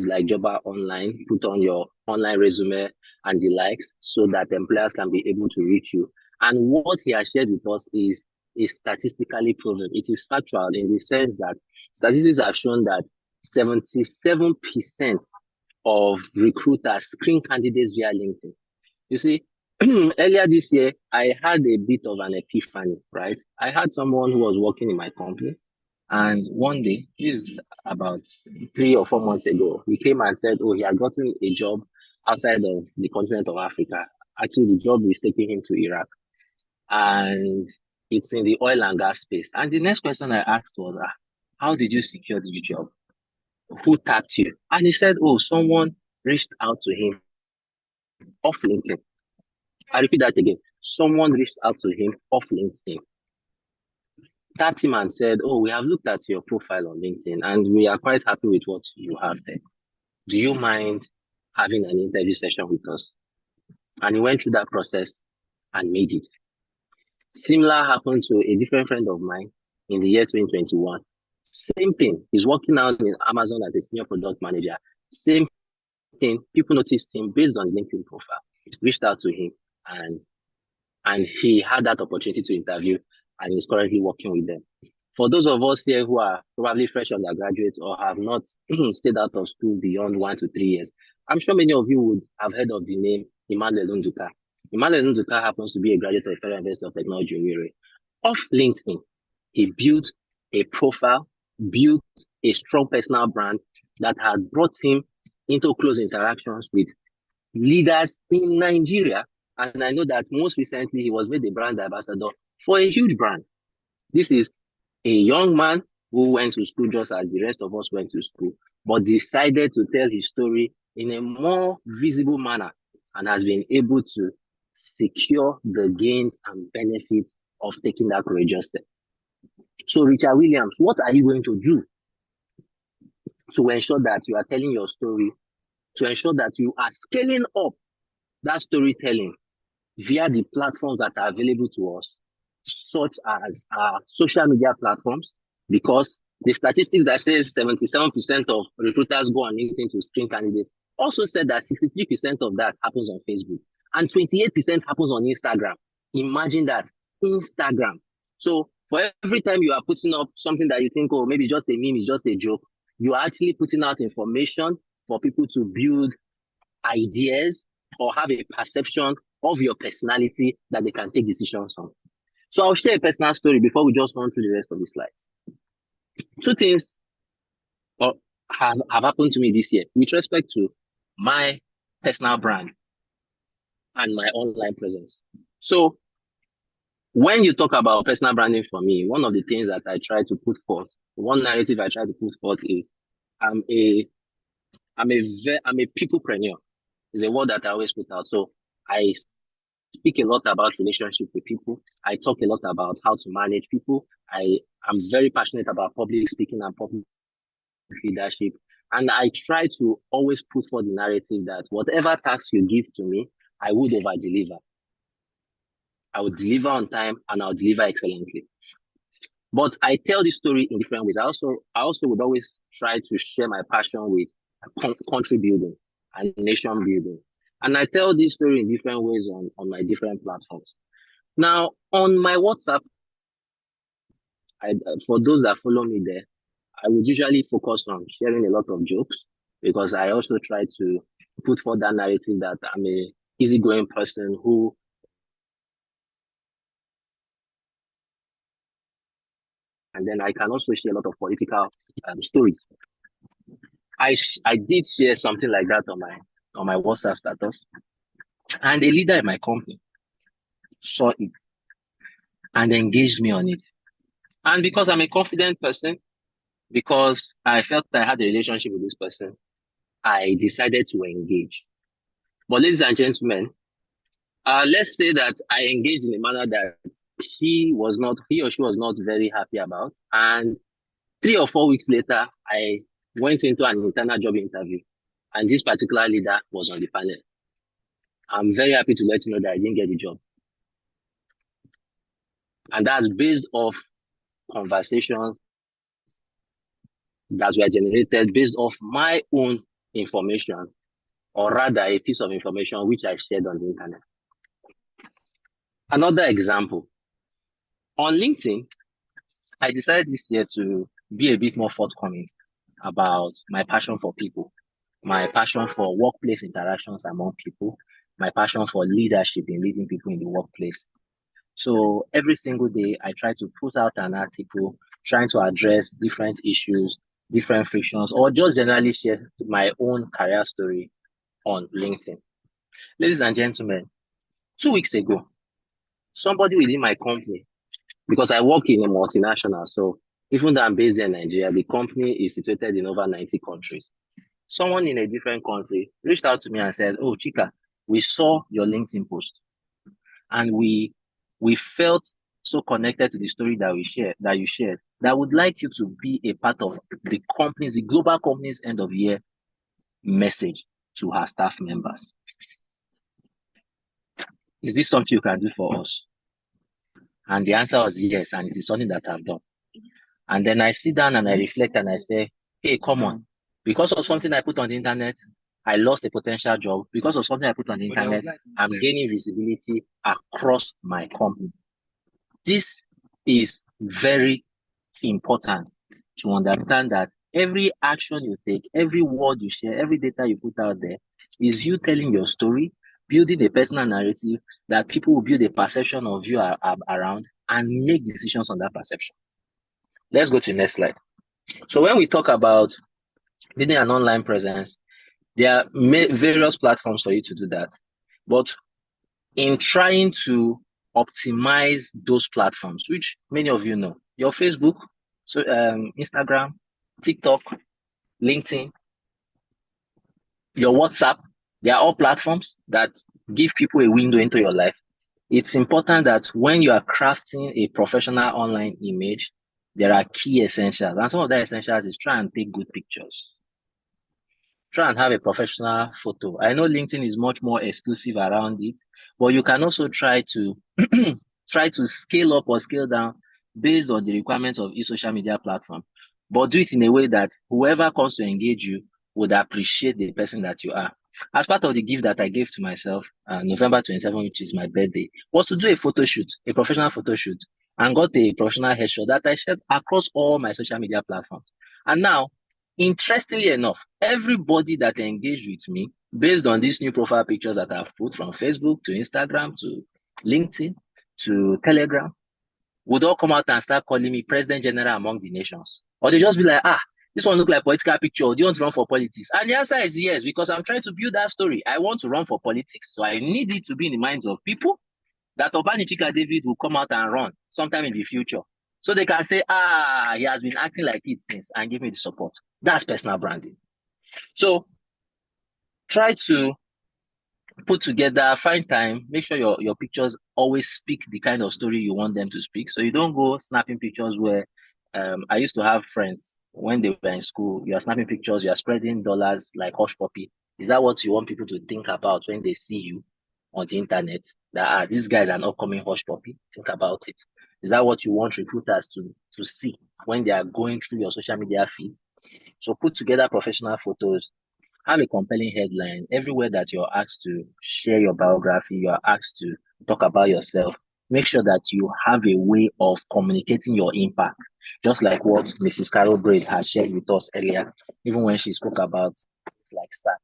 like Jobber Online, put on your online resume and the likes so that employers can be able to reach you. And what he has shared with us is statistically proven. It is factual in the sense that statistics have shown that 77% of recruiters screen candidates via LinkedIn. You see, earlier this year, I had a bit of an epiphany, right? I had someone who was working in my company, and one day, this is about 3 or 4 months ago, he came and said, oh, he had gotten a job outside of the continent of Africa. Actually, the job is taking him to Iraq, and it's in the oil and gas space. And the next question I asked was, how did you secure the job? Who tapped you? And he said, oh, someone reached out to him off LinkedIn. I repeat that again. Someone reached out to him off LinkedIn, tapped him and said, oh, we have looked at your profile on LinkedIn and we are quite happy with what you have there. Do you mind having an interview session with us? And he went through that process and made it. Similar happened to a different friend of mine in the year 2021. Same thing. He's working out in Amazon as a senior product manager. Same thing. People noticed him based on his LinkedIn profile, reached out to him, and he had that opportunity to interview, and he's currently working with them. For those of us here who are probably fresh undergraduates or have not stayed out of school beyond 1 to 3 years, I'm sure many of you would have heard of the name Emmanuel Nduka. Emmanuel Nduka happens to be a graduate of Federal University of Technology, Owerri. Off LinkedIn, he built a profile built a strong personal brand that had brought him into close interactions with leaders in Nigeria. And I know that most recently he was made a brand ambassador for a huge brand. This is a young man who went to school just as the rest of us went to school, but decided to tell his story in a more visible manner and has been able to secure the gains and benefits of taking that courageous step. So, Richard Williams, what are you going to do to ensure that you are telling your story, to ensure that you are scaling up that storytelling via the platforms that are available to us, such as social media platforms? Because the statistics that says 77% of recruiters go on LinkedIn to screen candidates also said that 63% of that happens on Facebook and 28% happens on Instagram. Imagine that, Instagram. So for every time you are putting up something that you think, oh, maybe just a meme, is just a joke, you are actually putting out information for people to build ideas or have a perception of your personality that they can take decisions on. So I'll share a personal story before we just run through the rest of the slides. Two things have happened to me this year with respect to my personal brand and my online presence. So when you talk about personal branding for me, one of the things that I try to put forth, one narrative I try to put forth is I'm a peoplepreneur. Is a word that I always put out. So I speak a lot about relationship with people. I talk a lot about how to manage people. I am very passionate about public speaking and public leadership. And I try to always put forth the narrative that whatever task you give to me, I would over deliver. I would deliver on time and I'll deliver excellently. But I tell this story in different ways. I also would always try to share my passion with country building and nation building. And I tell this story in different ways on my different platforms. Now, on my WhatsApp, for those that follow me there, I would usually focus on sharing a lot of jokes because I also try to put forth that narrative that I'm a easygoing person who and then I can also share a lot of political stories. I did share something like that on my WhatsApp status, and a leader in my company saw it and engaged me on it. And because I'm a confident person, because I felt I had a relationship with this person, I decided to engage. But ladies and gentlemen, let's say that I engaged in a manner that he or she was not very happy about. And 3 or 4 weeks later, I went into an internal job interview, and this particular leader was on the panel. I'm very happy to let you know that I didn't get the job. And that's based off conversations that were generated based off my own information, or rather a piece of information which I shared on the internet. Another example, on LinkedIn, I decided this year to be a bit more forthcoming about my passion for people, my passion for workplace interactions among people, my passion for leadership in leading people in the workplace. So every single day, I try to put out an article trying to address different issues, different frictions, or just generally share my own career story on LinkedIn. Ladies and gentlemen, 2 weeks ago, somebody within my company, because I work in a multinational, so even though I'm based in Nigeria, the company is situated in over 90 countries. Someone in a different country reached out to me and said, "Oh, Chika, we saw your LinkedIn post and we felt so connected to the story that you shared, that I would like you to be a part of the global company's end of year message to our staff members. Is this something you can do for us?" And the answer was yes, and it is something that I've done. And then I sit down and I reflect and I say, hey, come on. Because of something I put on the internet, I lost a potential job. Because of something I put on the internet, I'm gaining visibility across my company. This is very important to understand that every action you take, every word you share, every data you put out there is you telling your story, building a personal narrative that people will build a perception of you around and make decisions on that perception. Let's go to the next slide. So when we talk about building an online presence, there are various platforms for you to do that. But in trying to optimize those platforms, which many of you know, your Facebook, so Instagram, TikTok, LinkedIn, your WhatsApp, they are all platforms that give people a window into your life. It's important that when you are crafting a professional online image, there are key essentials. And some of the essentials is try and take good pictures. Try and have a professional photo. I know LinkedIn is much more exclusive around it, but you can also try to try to scale up or scale down based on the requirements of each social media platform. But do it in a way that whoever comes to engage you would appreciate the person that you are. As part of the gift that I gave to myself, November 27, which is my birthday, was to do a photo shoot, a professional photo shoot, and got a professional headshot that I shared across all my social media platforms. And now, interestingly enough, everybody that engaged with me, based on these new profile pictures that I've put from Facebook to Instagram to LinkedIn to Telegram, would all come out and start calling me President General among the nations. Or they just be like, this one look like political picture. Do you want to run for politics? And the answer is yes, because I'm trying to build that story. I want to run for politics. So I need it to be in the minds of people that Obani Chika David will come out and run sometime in the future. So they can say, he has been acting like it since, and give me the support. That's personal branding. So try to put together, find time, make sure your pictures always speak the kind of story you want them to speak. So you don't go snapping pictures where I used to have friends when they were in school, you are snapping pictures, you are spreading dollars like hush puppy. Is that what you want people to think about when they see you on the internet? That this guy is an upcoming hush puppy? Think about it. Is that what you want recruiters to see when they are going through your social media feed? So put together professional photos, have a compelling headline. Everywhere that you're asked to share your biography, you're asked to talk about yourself, make sure that you have a way of communicating your impact, just like what Mrs. Carol Braid has shared with us earlier, even when she spoke about it's like start.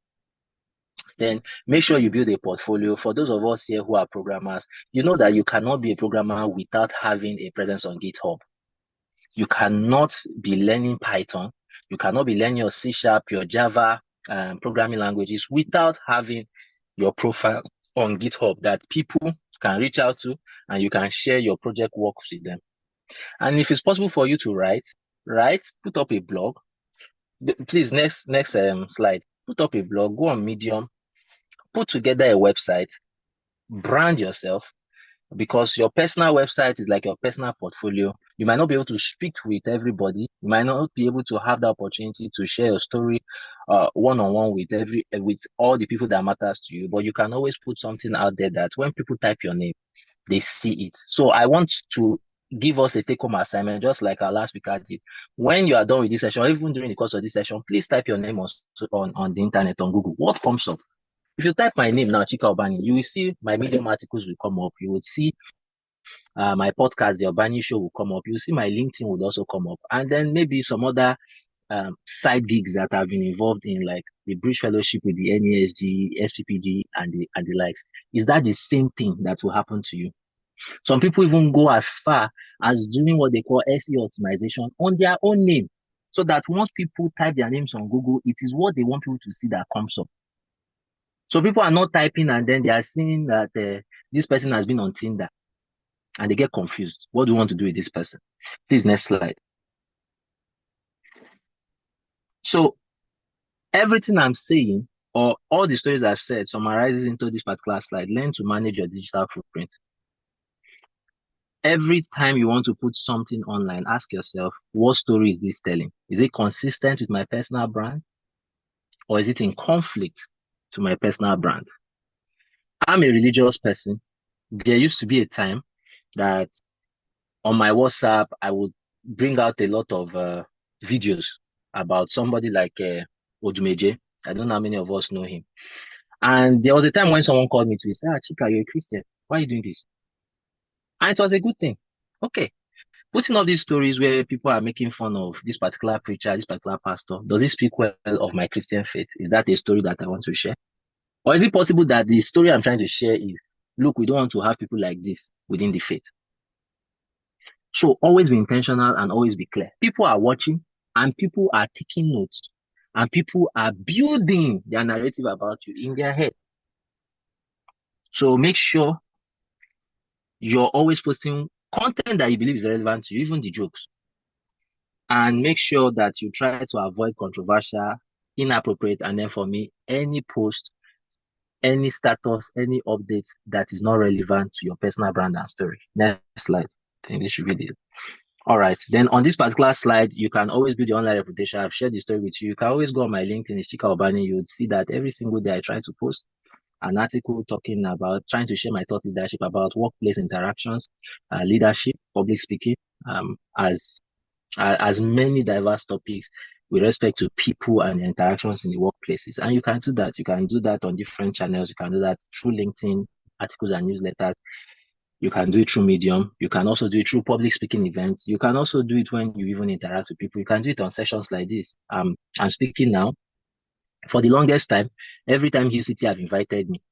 Then make sure you build a portfolio. For those of us here who are programmers, you know that you cannot be a programmer without having a presence on GitHub. You cannot be learning Python. You cannot be learning your C#, your Java programming languages without having your profile on GitHub that people can reach out to and you can share your project works with them. And if it's possible for you to write, put up a blog. Please, next slide. Put up a blog, go on Medium, put together a website, brand yourself, because your personal website is like your personal portfolio. You might not be able to speak with everybody. You might not be able to have the opportunity to share your story one-on-one with all the people that matters to you, but you can always put something out there that when people type your name, they see it. So I want to give us a take-home assignment, just like our last speaker did. When you are done with this session, or even during the course of this session, please type your name on the internet, on Google. What comes up? If you type my name now, Chika Obani, you will see my Medium articles will come up. You will see my podcast, the Obani Show, will come up. You will see my LinkedIn would also come up. And then maybe some other side gigs that I've been involved in, like the Bridge Fellowship with the NESG, SPPG, and the likes. Is that the same thing that will happen to you? Some people even go as far as doing what they call SEO optimization on their own name, so that once people type their names on Google, it is what they want people to see that comes up. So people are not typing and then they are seeing that this person has been on Tinder and they get confused. What do you want to do with this person? Please, next slide. So everything I'm saying, or all the stories I've said, summarizes into this particular slide. Learn to manage your digital footprint. Every time you want to put something online, ask yourself, what story is this telling? Is it consistent with my personal brand? Or is it in conflict to my personal brand? I'm a religious person. There used to be a time that on my WhatsApp, I would bring out a lot of videos about somebody like Odumeje. I don't know how many of us know him. And there was a time when someone called me to say, Chika, you're a Christian. Why are you doing this? And it was a good thing. Okay. Putting up these stories where people are making fun of this particular preacher, this particular pastor, does it speak well of my Christian faith? Is that a story that I want to share? Or is it possible that the story I'm trying to share is, look, we don't want to have people like this within the faith? So always be intentional and always be clear. People are watching. and people are taking notes, and people are building their narrative about you in their head. So make sure you're always posting content that you believe is relevant to you, even the jokes. And make sure that you try to avoid controversial, inappropriate, and then for me, any post, any status, any updates that is not relevant to your personal brand and story. Next slide. I think this should be the all right. Then on this particular slide, you can always build your online reputation. I've shared the story with you. You can always go on my LinkedIn, it's Chika Obani. You would see that every single day I try to post an article talking about trying to share my thought leadership about workplace interactions, leadership, public speaking, as many diverse topics with respect to people and interactions in the workplaces. And you can do that. You can do that on different channels. You can do that through LinkedIn, articles and newsletters. You can do it through Medium. You can also do it through public speaking events. You can also do it when you even interact with people. You can do it on sessions like this. I'm speaking now. For the longest time, every time UCT have invited me,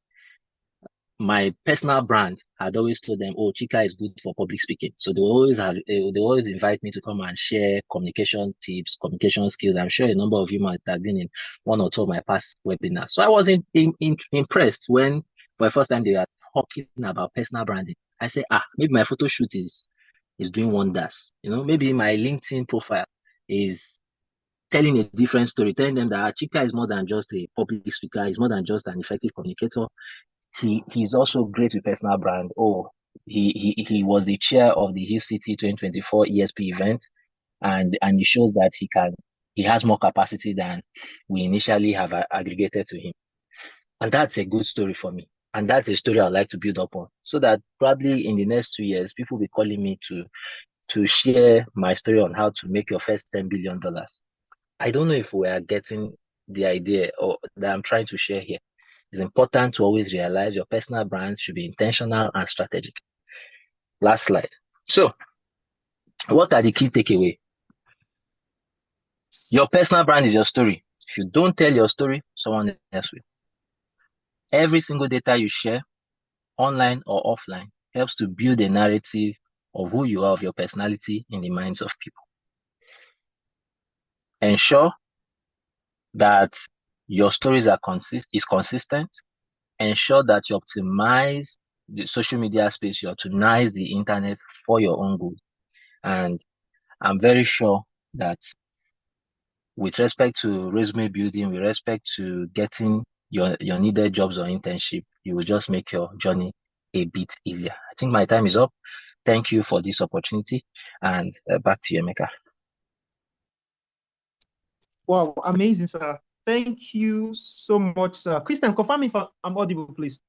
my personal brand had always told them, "Oh, Chika is good for public speaking." So they always invite me to come and share communication tips, communication skills. I'm sure a number of you might have been in one or two of my past webinars. So I was impressed when, for the first time, they were talking about personal branding. I said, maybe my photo shoot is doing wonders. Maybe my LinkedIn profile is telling a different story, telling them that Chika is more than just a public speaker, he's more than just an effective communicator. He's also great with personal brand. Oh, he was the chair of the Hill City 2024 ESP event, and it shows that he has more capacity than we initially have aggregated to him. And that's a good story for me. And that's a story I'd like to build upon, so that probably in the next 2 years, people will be calling me to share my story on how to make your first $10 billion. I don't know if we are getting the idea or that I'm trying to share here. It's important to always realize your personal brand should be intentional and strategic. Last slide. So, what are the key takeaways? Your personal brand is your story. If you don't tell your story, someone else will. Every single data you share, online or offline, helps to build a narrative of who you are, of your personality in the minds of people. Ensure that your stories is consistent. Ensure that you optimize the social media space, you optimize the internet for your own good. And I'm very sure that with respect to resume building, with respect to getting your needed jobs or internship, you will just make your journey a bit easier. I think my time is up. Thank you for this opportunity, and back to you, Emeka. Wow, amazing, sir. Thank you so much, sir. Christian, confirm if I'm audible, please.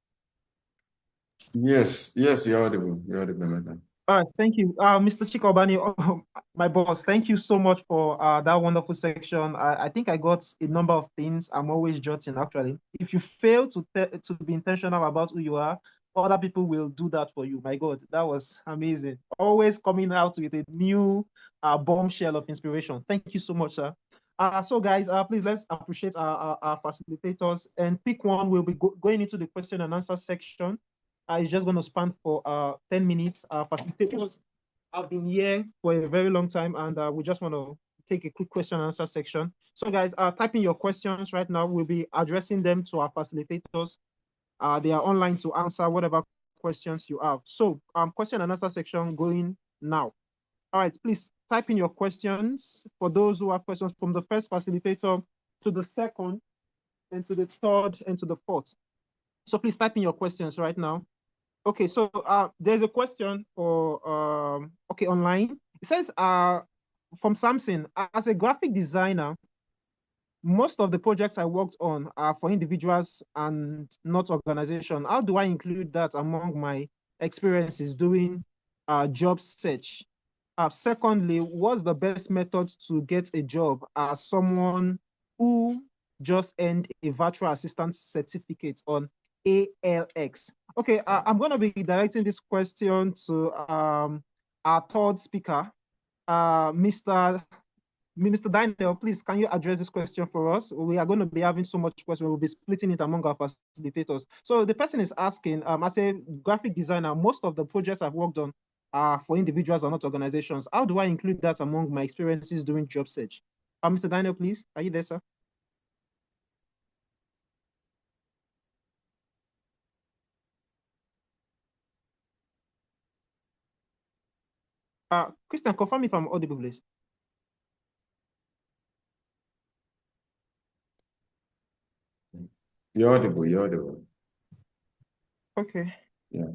Yes, you're audible. You're audible, Emeka. All right, thank you. Mr. Chika Obani, my boss, thank you so much for that wonderful section. I think I got a number of things I'm always jotting, actually. If you fail to be intentional about who you are, other people will do that for you. My God, that was amazing. Always coming out with a new bombshell of inspiration. Thank you so much, sir. So guys, please let's appreciate our facilitators and pick one. We'll be going into the question and answer section. It's just going to span for 10 minutes. Facilitators have been here for a very long time, and we just want to take a quick question and answer section. So guys, type in your questions right now. We'll be addressing them to our facilitators. They are online to answer whatever questions you have. So question and answer section going now. All right, please type in your questions for those who have questions from the first facilitator to the second and to the third and to the fourth. So please type in your questions right now. Okay, so there's a question for online. It says from Samson, as a graphic designer, most of the projects I worked on are for individuals and not organization. How do I include that among my experiences doing job search? Secondly, what's the best method to get a job as someone who just earned a virtual assistant certificate on ALX? Okay, I'm going to be directing this question to our third speaker, Mr. Daniel. Please, can you address this question for us? We are going to be having so much questions. We'll be splitting it among our facilitators. So the person is asking, as a graphic designer, most of the projects I've worked on are for individuals and not organizations. How do I include that among my experiences doing job search? Mr. Daniel, please. Are you there, sir? Christian, confirm if I'm audible, please. You're audible, you're audible. Okay. Yeah.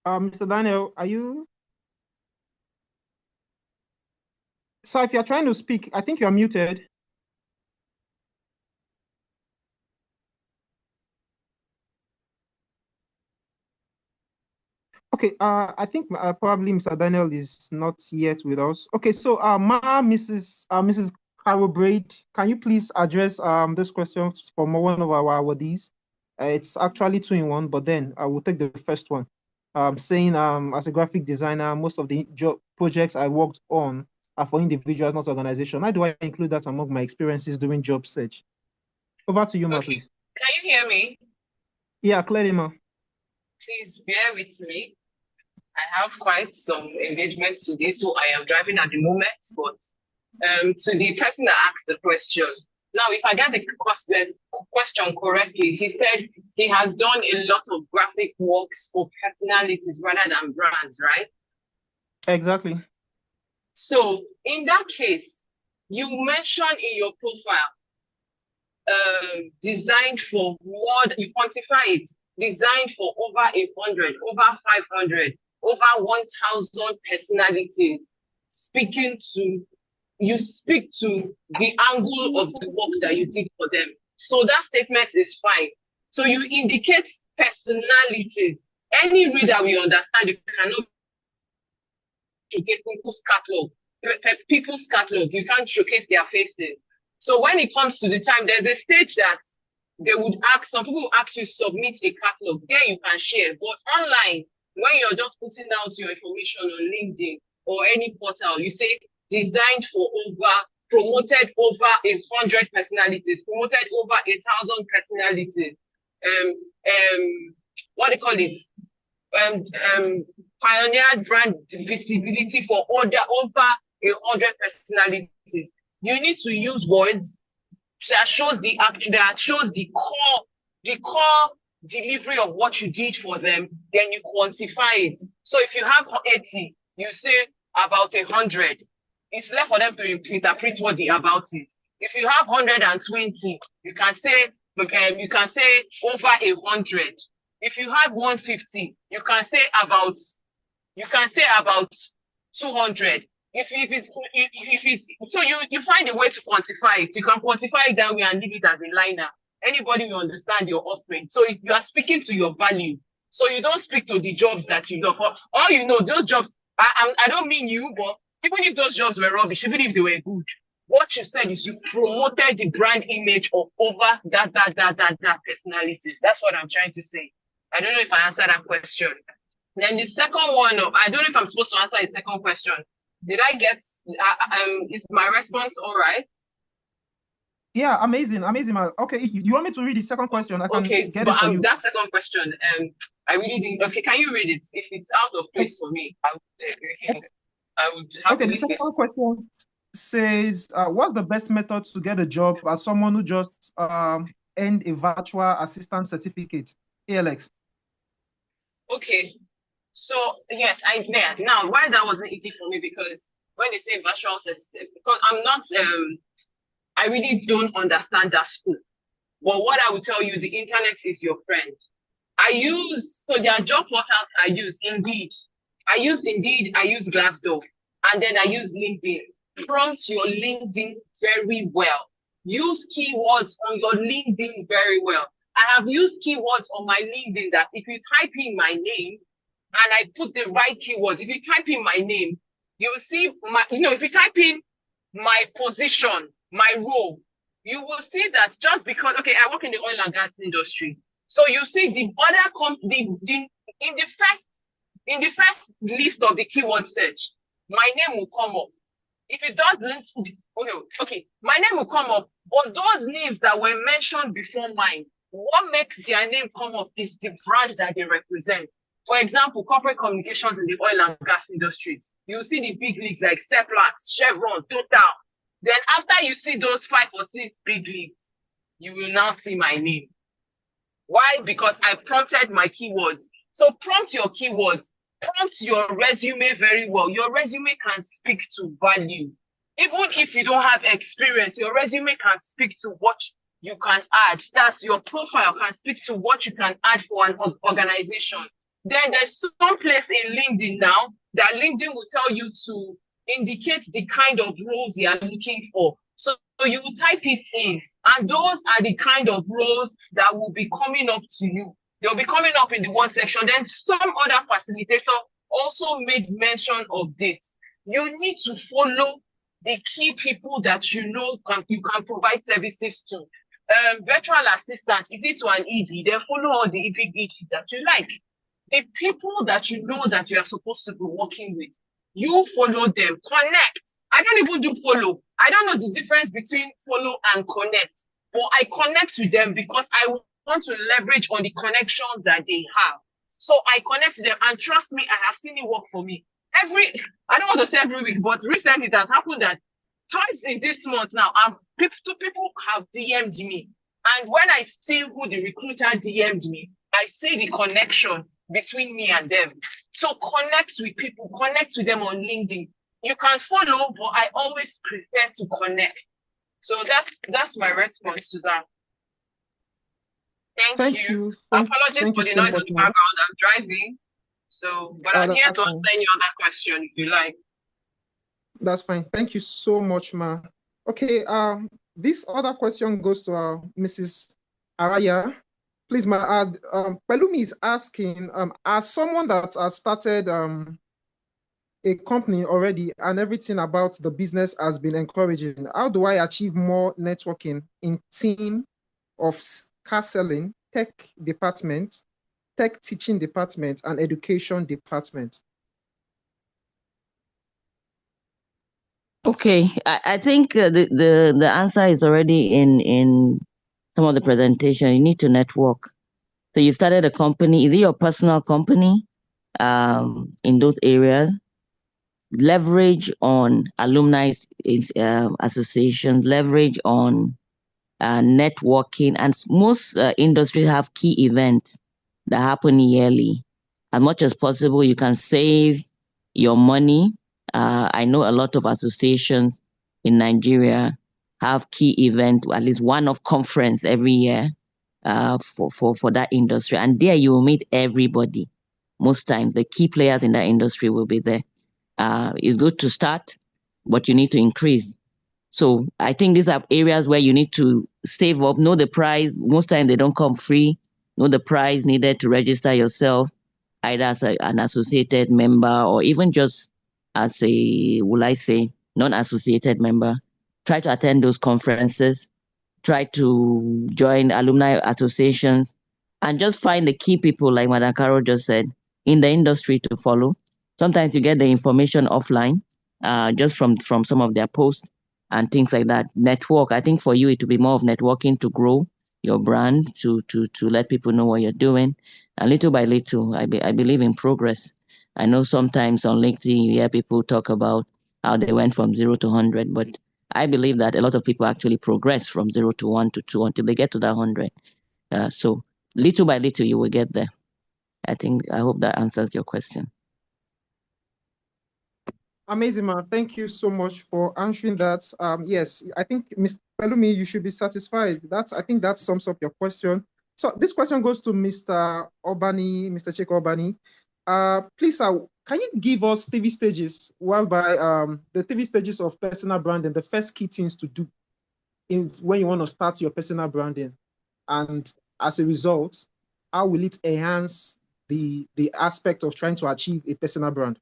Mr. Daniel, are you? So if you're trying to speak, I think you're muted. Okay, I think probably Mr. Daniel is not yet with us. Okay, so Mrs. Carol Braid, can you please address this question from one of our awardees? It's actually two in one, but then I will take the first one. Saying as a graphic designer, most of the job projects I worked on are for individuals, not organization. How do I include that among my experiences during job search? Over to you, Ma, Okay. please. Can you hear me? Yeah, clearly, Ma. Please bear with me. I have quite some engagements today, so I am driving at the moment. But to the person that asked the question, now if I get the question correctly, he said he has done a lot of graphic works for personalities rather than brands, right? Exactly. So in that case, you mentioned in your profile designed for more, you quantify it, designed for over 100, over 500, over 1,000 personalities, you speak to the angle of the work that you did for them. So that statement is fine. So you indicate personalities. Any reader will understand you cannot showcase people's catalog. You can't showcase their faces. So when it comes to the time, there's a stage that they would ask, some people ask you submit a catalog. There you can share. But online, when you're just putting out your information on LinkedIn or any portal, you say designed for promoted over 100 personalities, promoted over 1,000 personalities. What do you call it? Pioneered brand visibility for over 100 personalities. You need to use words that shows the core delivery of what you did for them. Then you quantify it. So if you have 80, you say about 100. It's left for them to interpret what the about is. If you have 120, you can say over 100. If you have 150, you can say about 200. If it's so you find a way to quantify it. You can quantify it that way and leave it as a liner. Anybody will understand your offering. So if you are speaking to your value, so you don't speak to the jobs that you love. All you know, those jobs. I don't mean you, but even if those jobs were rubbish, even if they were good, what you said is you promoted the brand image of over that personalities. That's what I'm trying to say. I don't know if I answered that question. Then the second one, I don't know if I'm supposed to answer the second question. Did I get, is my response all right? Yeah, amazing. Okay, you want me to read the second question? I can Okay, get but it for you. that second question, I really didn't. Okay, can you read it? If it's out of place for me, I would have Okay, the second question says, what's the best method to get a job as someone who just earned a virtual assistant certificate, ALX? Okay, so yes, now why that wasn't easy for me, because when they say virtual certificate, because I'm not I really don't understand that school. But what I will tell you, the internet is your friend. There are job portals I use, Indeed. I use Glassdoor, and then I use LinkedIn. Prompt your LinkedIn very well. Use keywords on your LinkedIn very well. I have used keywords on my LinkedIn that if you type in my name and I put the right keywords, if you type in my name, you will see if you type in my position, my role, you will see that just because, okay, I work in the oil and gas industry. So you see the other in the first list of the keyword search, my name will come up. If it doesn't, okay, my name will come up. But those names that were mentioned before mine, what makes their name come up is the brand that they represent. For example, corporate communications in the oil and gas industries. You see the big leagues like Seplat, Chevron, Total. Then after you see those 5 or 6 big leagues, you will now see my name. Why? Because I prompted my keywords. So prompt your keywords, prompt your resume very well. Your resume can speak to value. Even if you don't have experience, your resume can speak to what you can add. That's your profile can speak to what you can add for an organization. Then there's some place in LinkedIn now that LinkedIn will tell you to indicate the kind of roles you are looking for. So you will type it in, and those are the kind of roles that will be coming up to you. They'll be coming up in the one section. Then some other facilitator also made mention of this. You need to follow the key people that you know you can provide services to. Virtual assistant, is it to an ED? Then follow all the big ED that you like. The people that you know that you are supposed to be working with, you follow them, connect. I don't even do follow. I don't know the difference between follow and connect, but I connect with them because I want to leverage on the connections that they have. So I connect to them, and trust me, I have seen it work for me. I don't want to say every week, but recently it has happened that twice in this month now, two people have DM'd me. And when I see who the recruiter DM'd me, I see the connection between me and them. So connect with people, connect with them on LinkedIn. You can follow, but I always prefer to connect. So that's my response to that. Thank you. Apologies for the noise in the background. I'm driving. So, but I'm here to answer any other question if you like. That's fine. Thank you so much, ma. Okay, this other question goes to Mrs. Araya. Please, ma, Pelumi is asking, as someone that has started a company already and everything about the business has been encouraging, how do I achieve more networking in team of car selling, tech department, tech teaching department, and education department? Okay, I think the answer is already in some of the presentation. You need to network. So you started a company. Is it your personal company? In those areas, leverage on alumni associations, leverage on networking, and most industries have key events that happen yearly. As much as possible, you can save your money. I know a lot of associations in Nigeria have key event, at least one-off conference every year for that industry. And there you will meet everybody. Most times, the key players in that industry will be there. It's good to start, but you need to increase. So I think these are areas where you need to save up, know the price. Most times they don't come free. Know the price needed to register yourself, either as an associated member or even just as a, will I say, non-associated member. Try to attend those conferences. Try to join alumni associations and just find the key people, like Madam Carol just said, in the industry to follow. Sometimes you get the information offline, just from some of their posts and things like that. Network, I think for you, it will be more of networking to grow your brand, to let people know what you're doing. And little by little, I believe in progress. I know sometimes on LinkedIn, you hear people talk about how they went from 0 to 100, but I believe that a lot of people actually progress from 0 to 1 to 2 until they get to that 100. So little by little, you will get there. I hope that answers your question. Amazing, man. Thank you so much for answering that. Yes, I think, Mr. Pelumi, you should be satisfied. I think that sums up your question. So this question goes to Mr. Obani, Mr. Chek Obani. Please, can you give us TV stages, whereby the TV stages of personal branding, the first key things to do when you want to start your personal branding, and as a result, how will it enhance the aspect of trying to achieve a personal brand?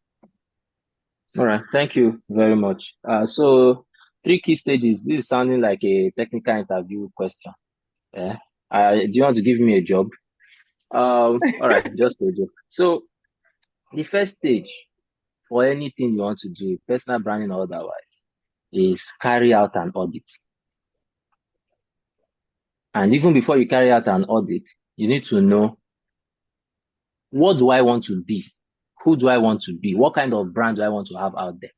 All right, thank you very much. So 3 key stages. This is sounding like a technical interview question. Yeah. Do you want to give me a job? All right, just a joke. So the first stage for anything you want to do, personal branding or otherwise, is carry out an audit. And even before you carry out an audit, you need to know what do I want to be? Who do I want to be? What kind of brand do I want to have out there?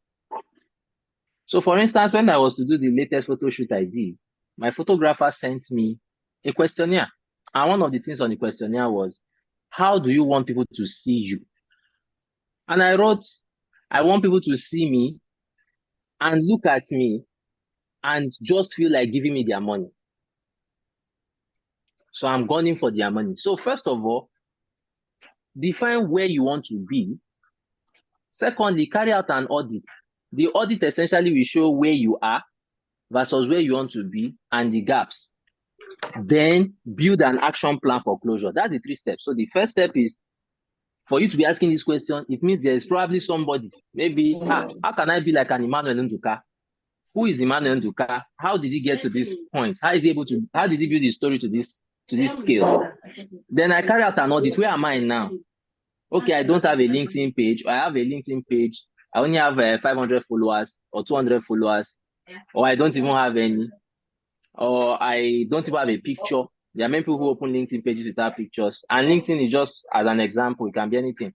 So for instance, when I was to do the latest photo shoot I did, my photographer sent me a questionnaire. And one of the things on the questionnaire was, how do you want people to see you? And I wrote, I want people to see me and look at me and just feel like giving me their money. So I'm gunning for their money. So first of all, define where you want to be. Secondly, carry out an audit. The audit essentially will show where you are versus where you want to be and the gaps. Then build an action plan for closure. That's the 3 steps. So the first step is for you to be asking this question. It means there's probably somebody, maybe, how can I be like an Emmanuel Nduka? Who is Emmanuel Nduka? How did he get to this point? How did he build his story to this scale? Then I carry out an audit. Where am I now? Okay, I don't have a LinkedIn page. I have a LinkedIn page. I only have 500 followers or 200 followers, or I don't even have any, or I don't even have a picture. There are many people who open LinkedIn pages without pictures, and LinkedIn is just as an example. It can be anything.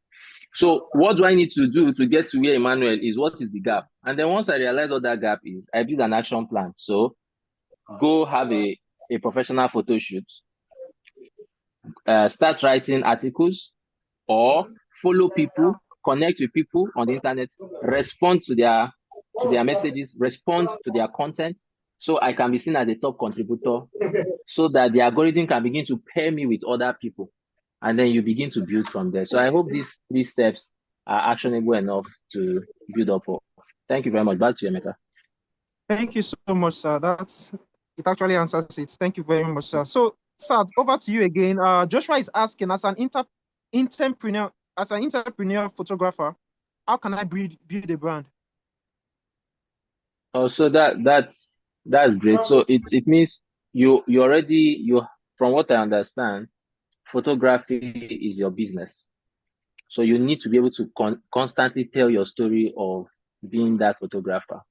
So what do I need to do to get to where Emmanuel is? What is the gap? And then once I realize what that gap is, I build an action plan. So go have a professional photo shoot, start writing articles, or follow people, connect with people on the internet, respond to their messages, respond to their content, so I can be seen as a top contributor, so that the algorithm can begin to pair me with other people. And then you begin to build from there. So I hope these 3 steps are actionable enough to build up for. Thank you very much. Back to you, Emeka. Thank you so much, sir. It actually answers it. Thank you very much, sir. So, sir, over to you again. Joshua is asking, as an entrepreneur photographer, how can I build a brand? Oh, so that's great. So it means you already, from what I understand, photography is your business. So you need to be able to constantly tell your story of being that photographer.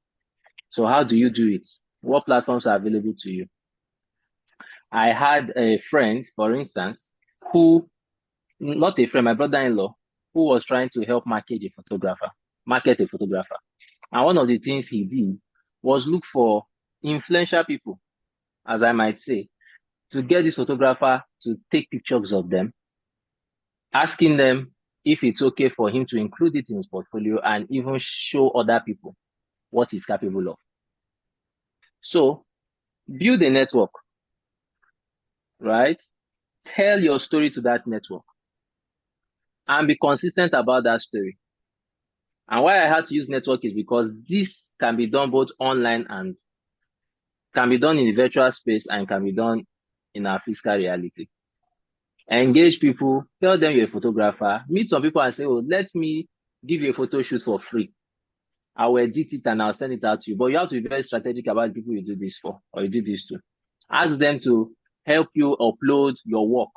So how do you do it? What platforms are available to you? I had a friend, for instance, not a friend, my brother-in-law, who was trying to help market a photographer. And one of the things he did was look for influential people, as I might say, to get this photographer to take pictures of them, asking them if it's okay for him to include it in his portfolio and even show other people what he's capable of. So build a network, right? Tell your story to that network and be consistent about that story. And why I had to use network is because this can be done both online and can be done in the virtual space and can be done in our physical reality. Engage people, tell them you're a photographer, meet some people and say, oh, let me give you a photo shoot for free. I will edit it and I'll send it out to you. But you have to be very strategic about the people you do this for or you do this to. Ask them to help you upload your work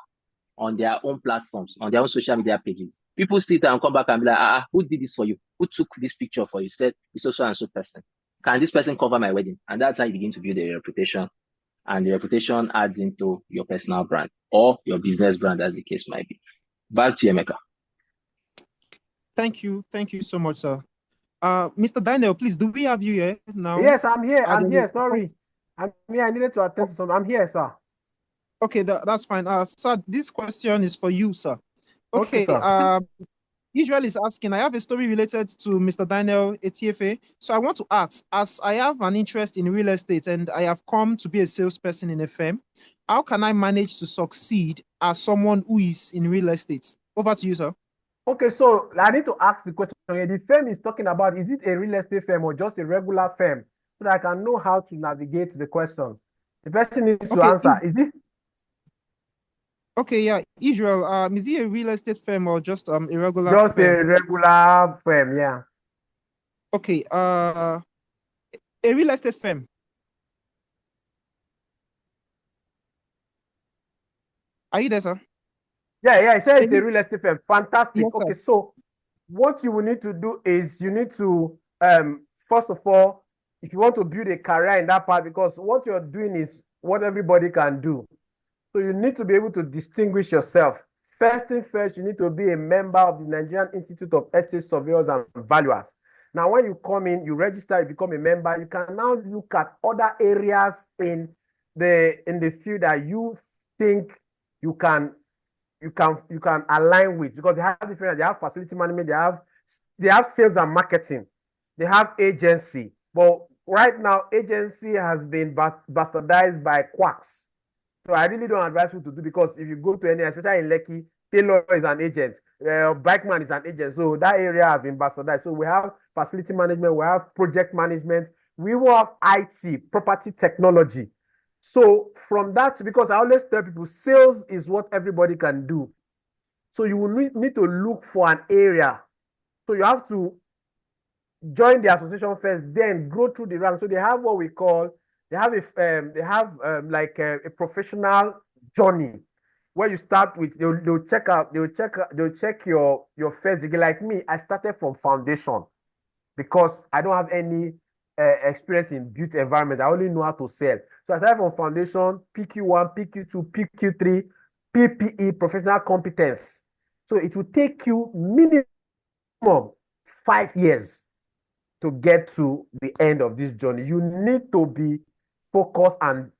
on their own platforms, on their own social media pages. People sit and come back and be like, who did this for you? Who took this picture for you? Said it's so and so person. Can this person cover my wedding? And that's how you begin to build a reputation. And the reputation adds into your personal brand or your business brand, as the case might be. Back to you, Emeka. Thank you. Thank you so much, sir. Mr. Daniel, please, do we have you here now? Yes, I'm here. Sorry. I'm here. I needed to attend to something. I'm here, sir. Okay, that's fine. Sir, this question is for you, sir. Okay, sir. Israel is asking, I have a story related to Mr. Daniel Etiefe. So I want to ask, as I have an interest in real estate and I have come to be a salesperson in a firm, how can I manage to succeed as someone who is in real estate? Over to you, sir. Okay, so I need to ask the question. The firm is talking about, is it a real estate firm or just a regular firm? So that I can know how to navigate the question. The person needs to answer. Is it? Okay, yeah. Israel, is it a real estate firm or just a regular Just firm? a regular firm, yeah. Okay, a real estate firm. Are you there, sir? Yeah, it says it's a real estate firm. Fantastic. Yes, okay, sir. so what you will need to do is you need to, first of all, if you want to build a career in that part, because what you're doing is what everybody can do. So you need to be able to distinguish yourself. First thing first, you need to be a member of the Nigerian Institute of Estate Surveyors and Valuers. Now, when you come in, you register, you become a member. You can now look at other areas in the field that you think you can align with, because they have different. They have facility management. They have sales and marketing. They have agency. But right now, agency has been bastardized by quacks. So I really don't advise you to do, because if you go to any, especially in Lekki, Taylor is an agent, Bikeman is an agent. So that area has been bastardized. So we have facility management, we have project management, we will have IT, property technology. So from that, because I always tell people, sales is what everybody can do. So you will need to look for an area. So you have to join the association first, then go through the ranks. So they have what we call, they have like a professional journey where you start with, they'll check your first degree. Like me, I started from foundation because I don't have any experience in built environment. I only know how to sell. So I started from foundation, PQ1, PQ2, PQ3, PPE, professional competence. So it will take you minimum 5 years to get to the end of this journey. You need to be focused and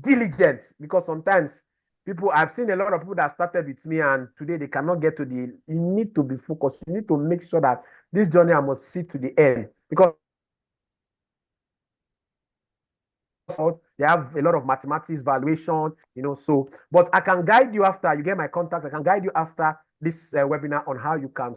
diligent, because sometimes I've seen a lot of people that started with me and today they cannot get to you need to be focused. You need to make sure that this journey I must see to the end, because they have a lot of mathematics valuation, so, but I can guide you after you get my contact. I can guide you after this webinar on how you can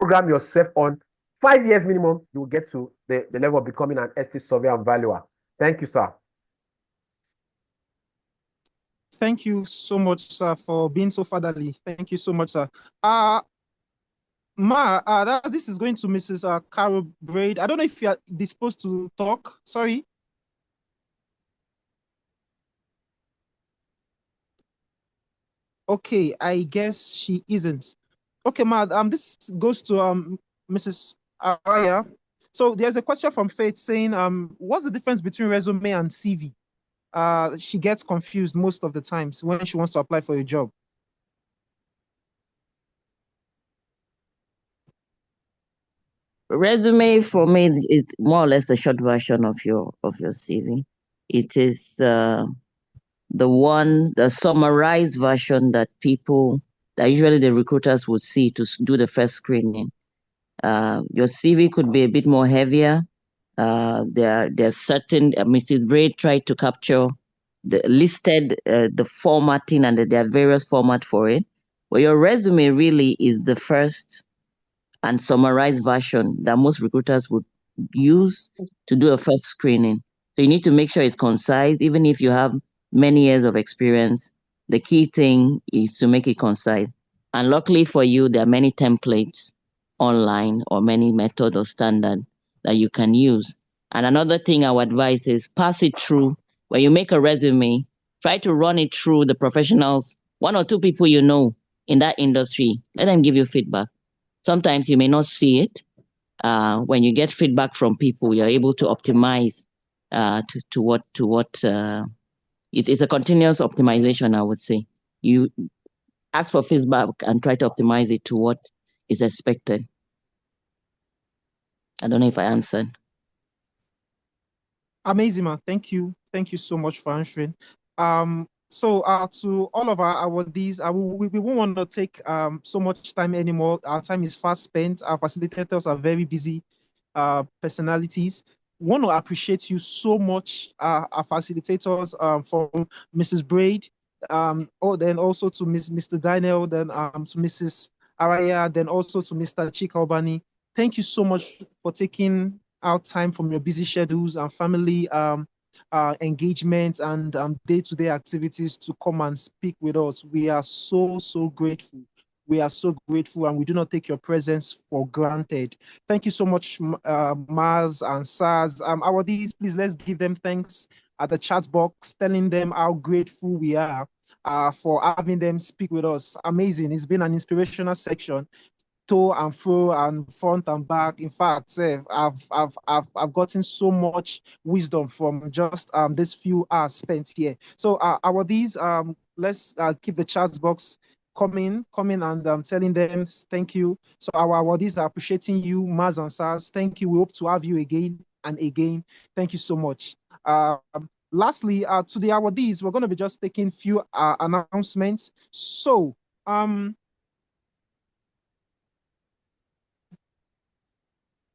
program yourself on 5 years minimum. You will get to the level of becoming an estate surveyor and valuer. Thank you, sir. Thank you so much, sir, for being so fatherly. Thank you so much, sir. This is going to Mrs. Carol Braid. I don't know if you are disposed to talk. Sorry. Okay, I guess she isn't. Okay, Ma, this goes to Mrs. Araya. So there's a question from Faith saying, what's the difference between resume and CV? She gets confused most of the times when she wants to apply for a job. Resume for me is more or less a short version of your CV. It is the summarized version that usually the recruiters would see to do the first screening. Your CV could be a bit more heavier. There's certain, Mrs. Braid tried to capture the formatting, and there are various formats for it. But your resume really is the first and summarized version that most recruiters would use to do a first screening. So you need to make sure it's concise, even if you have many years of experience. The key thing is to make it concise. And luckily for you, there are many templates online or many methods or standard that you can use. And another thing I would advise is pass it through. When you make a resume, try to run it through the professionals, 1 or 2 people you know in that industry. Let them give you feedback. Sometimes you may not see it. When you get feedback from people, you're able to optimize it's a continuous optimization, I would say. You ask for feedback and try to optimize it to what is expected. I don't know if I answered. Amazing, man. Thank you. Thank you so much for answering. So to all of our awardees, we won't want to take so much time anymore. Our time is fast spent. Our facilitators are very busy personalities. Want to appreciate you so much, our facilitators, from Mrs. Braid, then also to Mr. Daniel, then to Mrs. Araya, then also to Mr. Chika Obani. Thank you so much for taking out time from your busy schedules and family engagements and day-to-day activities to come and speak with us. We are so grateful. We are so grateful, and we do not take your presence for granted. Thank you so much, Mars and Saz. Awardees, please let's give them thanks at the chat box, telling them how grateful we are for having them speak with us. Amazing. It's been an inspirational section, to and fro and front and back. In fact, I've gotten so much wisdom from just this few hours spent here. So these let's keep the chat box coming and telling them thank you. So our awardees are appreciating you, Maz and Sars. Thank you. We hope to have you again and again. Thank you so much. Lastly, to the awardees, we're going to be just taking few announcements. So,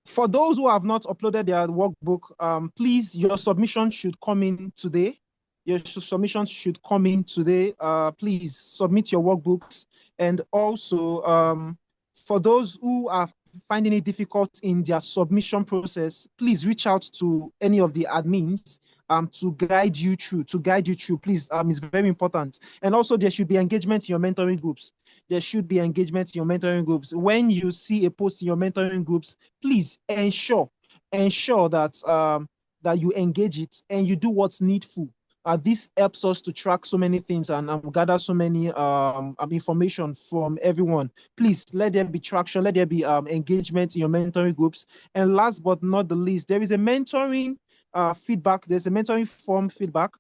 for those who have not uploaded their workbook, please, your submission should come in today. Your submissions should come in today. Please submit your workbooks. And also, for those who are finding it difficult in their submission process, please reach out to any of the admins to guide you through, please. It's very important. And also, there should be engagement in your mentoring groups. There should be engagement in your mentoring groups. When you see a post in your mentoring groups, please ensure that you engage it and you do what's needful. This helps us to track so many things and gather so many information from everyone. Please let there be traction, let there be engagement in your mentoring groups. And last but not the least, there is a mentoring feedback. There's a mentoring form feedback.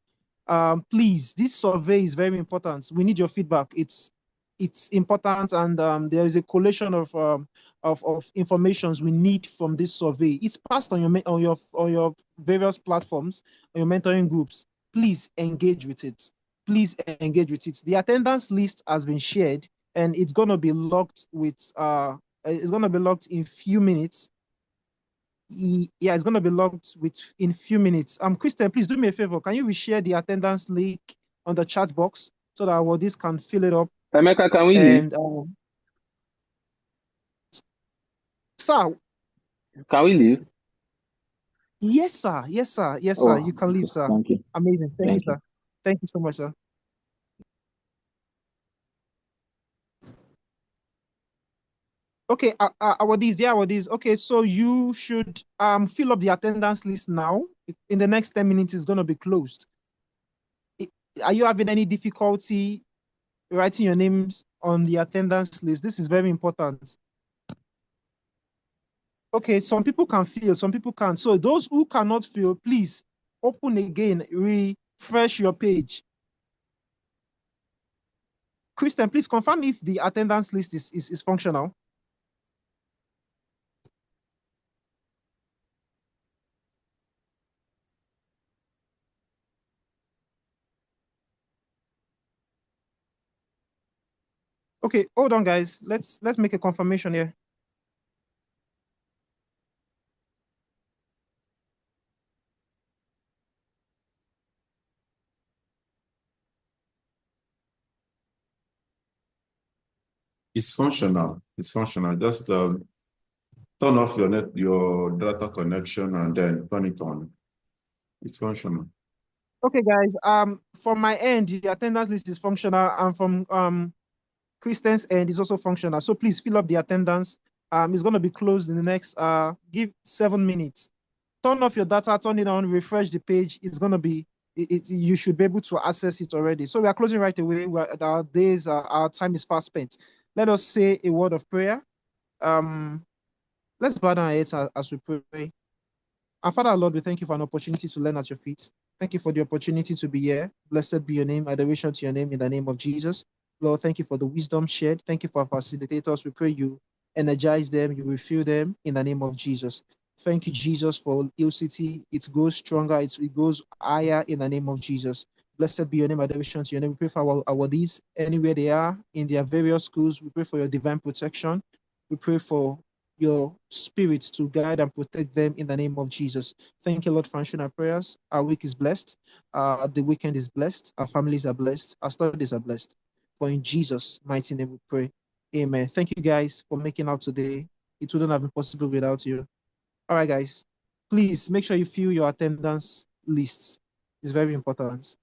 Please, this survey is very important. We need your feedback. It's important, and there is a collation of informations we need from this survey. It's passed on your various platforms, on your mentoring groups. Please engage with it. Please engage with it. The attendance list has been shared, and it's gonna be locked in few minutes. Yeah, it's gonna be locked in few minutes. Kristen, please do me a favor. Can you reshare the attendance link on the chat box so that our this can fill it up? Emeka, can we leave? And sir, Can we leave? yes, sir. Yes, sir. Yes, sir. Oh, You can leave, sir. thank you. Amazing. Thank you, Thank you. sir. Thank you so much, sir. Okay, awardees. Okay, so you should fill up the attendance list now. In the next 10 minutes, it's gonna be closed. Are you having any difficulty writing your names on the attendance list? This is very important. Okay, some people can fill, some people can't. So those who cannot fill, please open again, refresh your page. Kristen, please confirm if the attendance list is functional. Okay, hold on, guys. Let's make a confirmation here. It's functional. It's functional. Just turn off your data connection, and then turn it on. It's functional. Okay, guys. From my end, the attendance list is functional, and from Kristen's end is also functional. So please fill up the attendance. It's going to be closed in the next give 7 minutes. Turn off your data, turn it on, refresh the page. It's going to be you should be able to access it already. So we are closing right away. Our time is fast spent. Let us say a word of prayer. Let's bow down our heads as we pray. Our Father, Lord, we thank you for an opportunity to learn at your feet. Thank you for the opportunity to be here. Blessed be your name. Adoration to your name in the name of Jesus. Lord, thank you for the wisdom shared. Thank you for our facilitators. We pray you energize them, you refill them in the name of Jesus. Thank you, Jesus, for UCT. It goes stronger, it goes higher in the name of Jesus. Blessed be your name, adoration to your name. We pray for our awardees anywhere they are in their various schools. We pray for your divine protection. We pray for your spirit to guide and protect them in the name of Jesus. Thank you, Lord, for answering our prayers. Our week is blessed. The weekend is blessed. Our families are blessed. Our studies are blessed. For in Jesus' mighty name we pray. Amen. Thank you guys for making out today. It wouldn't have been possible without you. All right, guys. Please make sure you fill your attendance lists. It's very important.